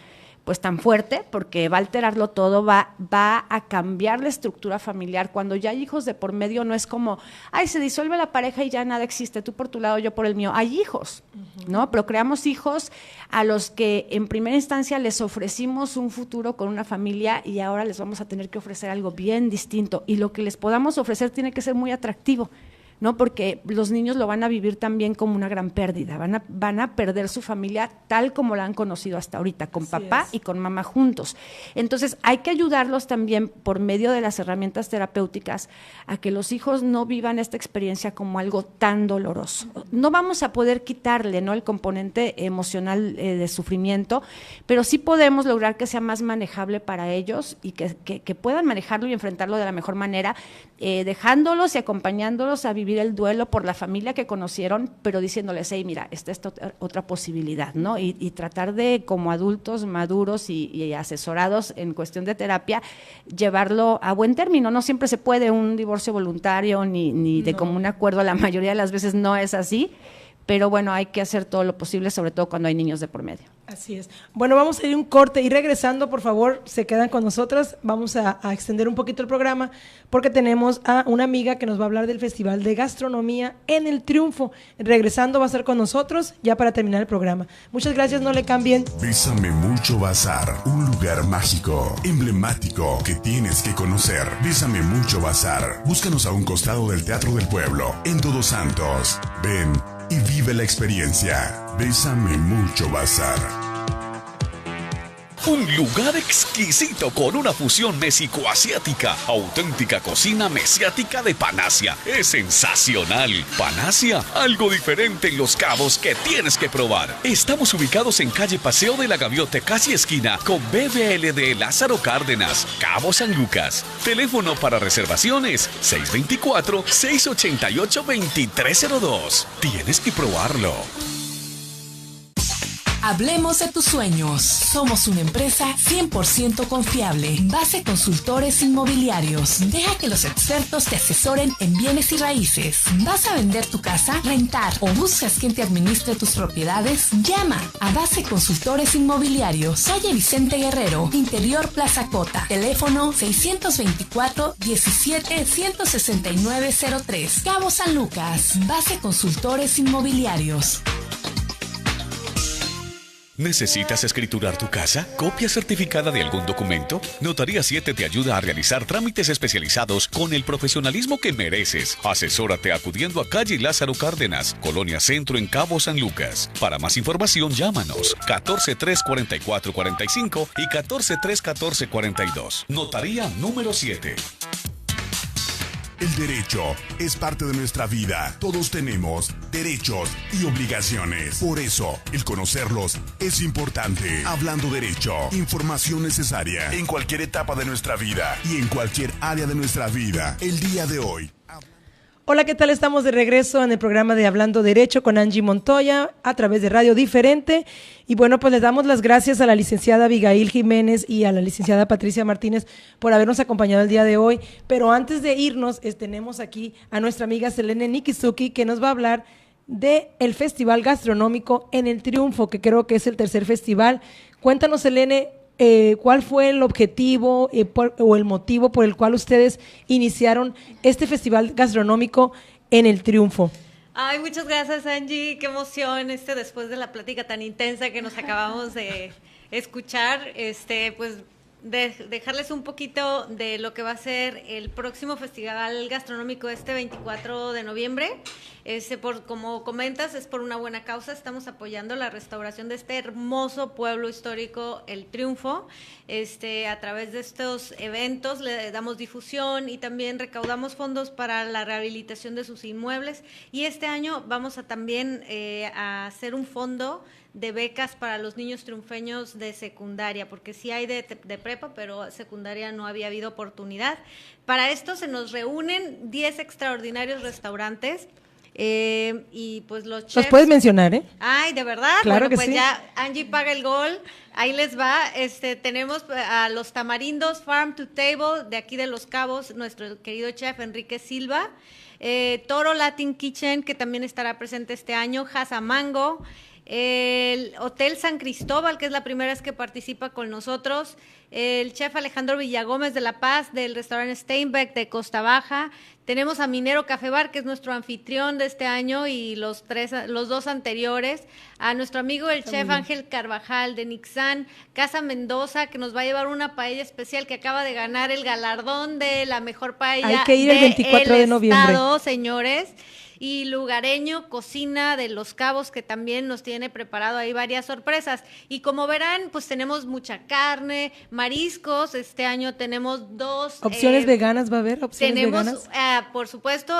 Speaker 4: pues tan fuerte, porque va a alterarlo todo, va a cambiar la estructura familiar. Cuando ya hay hijos de por medio, no es como, ay, se disuelve la pareja y ya nada existe, tú por tu lado, yo por el mío. Hay hijos, ¿no? Procreamos hijos a los que en primera instancia les ofrecimos un futuro con una familia y ahora les vamos a tener que ofrecer algo bien distinto, y lo que les podamos ofrecer tiene que ser muy atractivo, ¿no? Porque los niños lo van a vivir también como una gran pérdida, van a perder su familia tal como la han conocido hasta ahorita, con papá y con mamá juntos. Entonces hay que ayudarlos también por medio de las herramientas terapéuticas a que los hijos no vivan esta experiencia como algo tan doloroso. No vamos a poder quitarle, ¿no?, el componente emocional de sufrimiento, pero sí podemos lograr que sea más manejable para ellos y que puedan manejarlo y enfrentarlo de la mejor manera, dejándolos y acompañándolos a vivir vivir el duelo por la familia que conocieron, pero diciéndoles, hey, mira, esta es otra posibilidad, ¿no? Y tratar de, como adultos maduros y asesorados en cuestión de terapia, llevarlo a buen término. No siempre se puede un divorcio voluntario ni de común acuerdo, la mayoría de las veces no es así, pero bueno, hay que hacer todo lo posible, sobre todo cuando hay niños de por medio.
Speaker 2: Así es. Bueno, vamos a ir un corte y regresando, por favor, se quedan con nosotras. Vamos a extender un poquito el programa porque tenemos a una amiga que nos va a hablar del Festival de Gastronomía en el Triunfo. Regresando va a estar con nosotros ya para terminar el programa. Muchas gracias, no le cambien.
Speaker 1: Bésame Mucho Bazar, un lugar mágico, emblemático que tienes que conocer. Bésame Mucho Bazar. Búscanos a un costado del Teatro del Pueblo, en Todos Santos. Ven y vive la experiencia. Bésame Mucho Bazar.
Speaker 5: Un lugar exquisito con una fusión méxico-asiática. Auténtica cocina mesiática de Panasia. Es sensacional. Panasia, algo diferente en Los Cabos que tienes que probar. Estamos ubicados en calle Paseo de la Gaviota, casi esquina con BBLD Lázaro Cárdenas, Cabo San Lucas. Teléfono para reservaciones 624-688-2302. Tienes que probarlo.
Speaker 6: Hablemos de tus sueños. Somos una empresa 100% confiable. Base Consultores Inmobiliarios. Deja que los expertos te asesoren en bienes y raíces. ¿Vas a vender tu casa, rentar o buscas quien te administre tus propiedades? Llama a Base Consultores Inmobiliarios. Calle Vicente Guerrero, Interior Plaza Cota. Teléfono 624-17-16903. Cabo San Lucas. Base Consultores Inmobiliarios.
Speaker 5: ¿Necesitas escriturar tu casa? ¿Copia certificada de algún documento? Notaría 7 te ayuda a realizar trámites especializados con el profesionalismo que mereces. Asesórate acudiendo a calle Lázaro Cárdenas, Colonia Centro en Cabo San Lucas. Para más información, llámanos 14-3-44-45 y 14-3-14-42. Notaría número 7.
Speaker 1: El derecho es parte de nuestra vida. Todos tenemos derechos y obligaciones. Por eso, el conocerlos es importante. Hablando Derecho, información necesaria en cualquier etapa de nuestra vida y en cualquier área de nuestra vida. El día de hoy.
Speaker 2: Hola, ¿qué tal? Estamos de regreso en el programa de Hablando Derecho con Angie Montoya a través de Radio Diferente. Y bueno, pues les damos las gracias a la licenciada Abigail Jiménez y a la licenciada Patricia Martínez por habernos acompañado el día de hoy. Pero antes de irnos, tenemos aquí a nuestra amiga Selene Nikizuki, que nos va a hablar del Festival Gastronómico en el Triunfo, que creo que es el tercer festival. Cuéntanos, Selene, ¿cuál fue el objetivo o el motivo por el cual ustedes iniciaron este festival gastronómico en el Triunfo?
Speaker 7: Ay, muchas gracias, Angie, qué emoción después de la plática tan intensa que nos acabamos de escuchar, pues dejarles un poquito de lo que va a ser el próximo festival gastronómico 24 de noviembre. Como comentas, es por una buena causa. Estamos apoyando la restauración de este hermoso pueblo histórico, El Triunfo. A través de estos eventos le damos difusión y también recaudamos fondos para la rehabilitación de sus inmuebles. Y este año vamos a también a hacer un fondo de becas para los niños triunfeños de secundaria, porque sí hay de prepa, pero secundaria no había habido oportunidad. Para esto se nos reúnen 10 extraordinarios restaurantes. Y pues los chefs.
Speaker 2: ¿Los puedes mencionar,
Speaker 7: Ay, ¿de verdad?
Speaker 2: Claro, bueno, que
Speaker 7: pues
Speaker 2: sí.
Speaker 7: Ya Angie paga el gol, ahí les va. Tenemos a los Tamarindos Farm to Table de aquí de Los Cabos, nuestro querido chef Enrique Silva, Toro Latin Kitchen, que también estará presente este año, Casa Mango, el Hotel San Cristóbal, que es la primera vez que participa con nosotros, el chef Alejandro Villagómez de La Paz, del restaurante Steinbeck de Costa Baja. Tenemos a Minero Café Bar, que es nuestro anfitrión de este año, y los dos anteriores, a nuestro amigo el chef Ángel Carvajal de Nixán, Casa Mendoza, que nos va a llevar una paella especial que acaba de ganar el galardón de la mejor paella.
Speaker 2: Hay que ir el 24 de noviembre,
Speaker 7: señores. Y Lugareño Cocina de Los Cabos, que también nos tiene preparado ahí varias sorpresas. Y como verán, pues tenemos mucha carne, mariscos. Este año tenemos 2
Speaker 2: opciones veganas. ¿Va a haber opciones
Speaker 7: veganas?
Speaker 2: Por
Speaker 7: supuesto,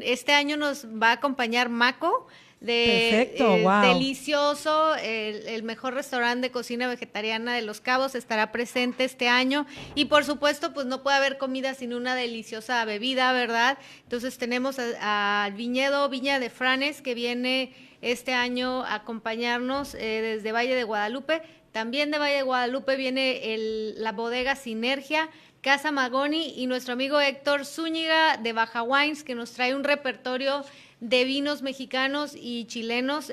Speaker 7: este año nos va a acompañar Maco
Speaker 2: Perfecto, wow.
Speaker 7: Delicioso, el mejor restaurante de cocina vegetariana de Los Cabos estará presente este año, y por supuesto pues no puede haber comida sin una deliciosa bebida, ¿verdad? Entonces tenemos al viñedo Viña de Franes, que viene este año a acompañarnos desde Valle de Guadalupe. También de Valle de Guadalupe viene la bodega Sinergia, Casa Magoni, y nuestro amigo Héctor Zúñiga de Baja Wines, que nos trae un repertorio de vinos mexicanos y chilenos.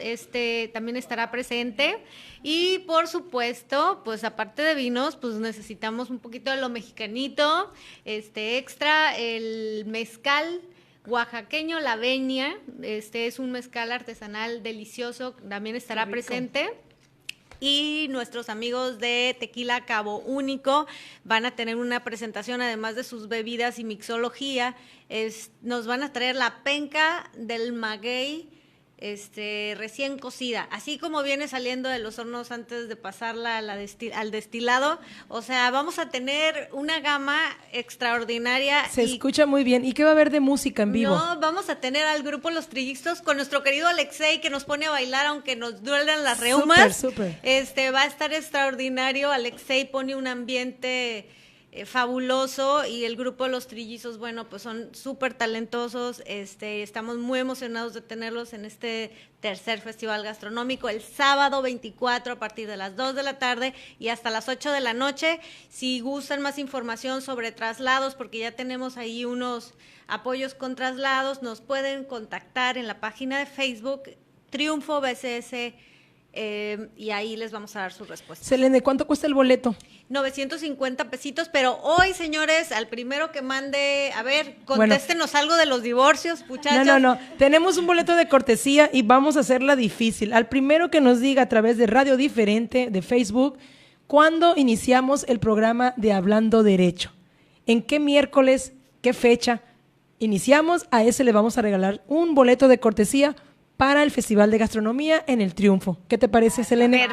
Speaker 7: También estará presente. Y por supuesto, pues aparte de vinos, pues necesitamos un poquito de lo mexicanito, extra, el mezcal oaxaqueño La Venia, es un mezcal artesanal delicioso, también estará presente. Y nuestros amigos de Tequila Cabo Único van a tener una presentación, además de sus bebidas y mixología. Nos van a traer la penca del maguey recién cocida, así como viene saliendo de los hornos antes de pasarla al destilado. O sea, vamos a tener una gama extraordinaria.
Speaker 2: Se escucha muy bien. ¿Y qué va a haber de música en vivo?
Speaker 7: No, vamos a tener al grupo Los Trillizos con nuestro querido Alexei, que nos pone a bailar aunque nos duelan las reumas.
Speaker 2: Súper.
Speaker 7: Va a estar extraordinario. Alexei pone un ambiente fabuloso, y el grupo Los Trillizos, bueno, pues son súper talentosos. Estamos muy emocionados de tenerlos en este tercer festival gastronómico el sábado 24 a partir de las 2 de la tarde y hasta las 8 de la noche. Si gustan más información sobre traslados, porque ya tenemos ahí unos apoyos con traslados, nos pueden contactar en la página de Facebook Triunfo BCS, y ahí les vamos a dar su respuesta.
Speaker 2: Selene, ¿cuánto cuesta el boleto?
Speaker 7: 950 pesitos, pero hoy, señores, al primero que mande, a ver, contéstenos algo de los divorcios, muchachos.
Speaker 2: No, tenemos un boleto de cortesía y vamos a hacerla difícil. Al primero que nos diga a través de Radio Diferente, de Facebook, ¿cuándo iniciamos el programa de Hablando Derecho? ¿En qué miércoles, qué fecha iniciamos? A ese le vamos a regalar un boleto de cortesía para el Festival de Gastronomía en el Triunfo. ¿Qué te parece, Selene?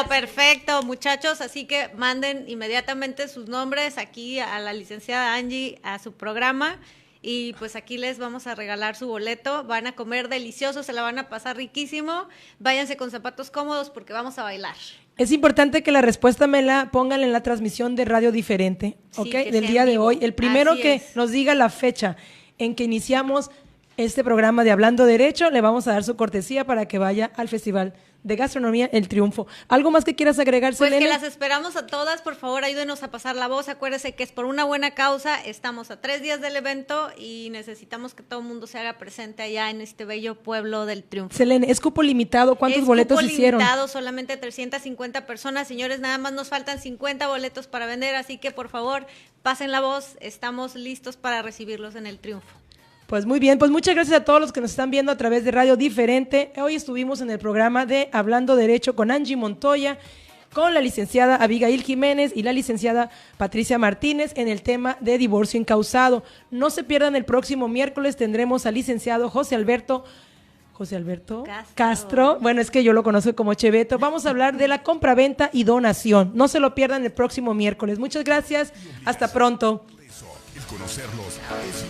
Speaker 7: Perfecto, muchachos. Así que manden inmediatamente sus nombres aquí a la licenciada Angie, a su programa, y pues aquí les vamos a regalar su boleto. Van a comer delicioso, se la van a pasar riquísimo. Váyanse con zapatos cómodos porque vamos a bailar.
Speaker 2: Es importante que la respuesta me la pongan en la transmisión de Radio Diferente, ¿ok?
Speaker 7: Sí,
Speaker 2: del día de hoy. El primero
Speaker 7: Así
Speaker 2: que
Speaker 7: es.
Speaker 2: nos diga la fecha en que iniciamos este programa de Hablando Derecho, le vamos a dar su cortesía para que vaya al Festival de Gastronomía El Triunfo. ¿Algo más que quieras agregar,
Speaker 7: Pues
Speaker 2: Selene?
Speaker 7: que las esperamos a todas, por favor, ayúdenos a pasar la voz. Acuérdense que es por una buena causa. Estamos a 3 días del evento y necesitamos que todo el mundo se haga presente allá en este bello pueblo del Triunfo.
Speaker 2: Selene, ¿es cupo limitado? ¿Cuántos boletos hicieron?
Speaker 7: Es cupo limitado, solamente 350 personas. Señores, nada más nos faltan 50 boletos para vender, así que por favor, pasen la voz. Estamos listos para recibirlos en el Triunfo.
Speaker 2: Pues muy bien, pues muchas gracias a todos los que nos están viendo a través de Radio Diferente. Hoy estuvimos en el programa de Hablando Derecho con Angie Montoya, con la licenciada Abigail Jiménez y la licenciada Patricia Martínez en el tema de divorcio incausado. No se pierdan el próximo miércoles, tendremos al licenciado José Alberto Castro. Bueno, es que yo lo conozco como Cheveto. Vamos a hablar de la compraventa y donación. No se lo pierdan el próximo miércoles. Muchas gracias. Hasta pronto.
Speaker 1: El conocerlos es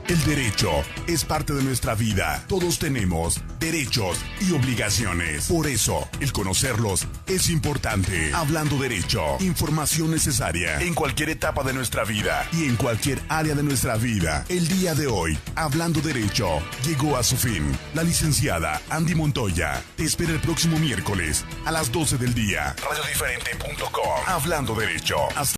Speaker 1: El derecho es parte de nuestra vida. Todos tenemos derechos y obligaciones. Por eso, el conocerlos es importante. Hablando Derecho, información necesaria en cualquier etapa de nuestra vida y en cualquier área de nuestra vida. El día de hoy, Hablando Derecho, llegó a su fin. La licenciada Andy Montoya te espera el próximo miércoles a las 12 del día. Radiodiferente.com. Hablando Derecho. Hasta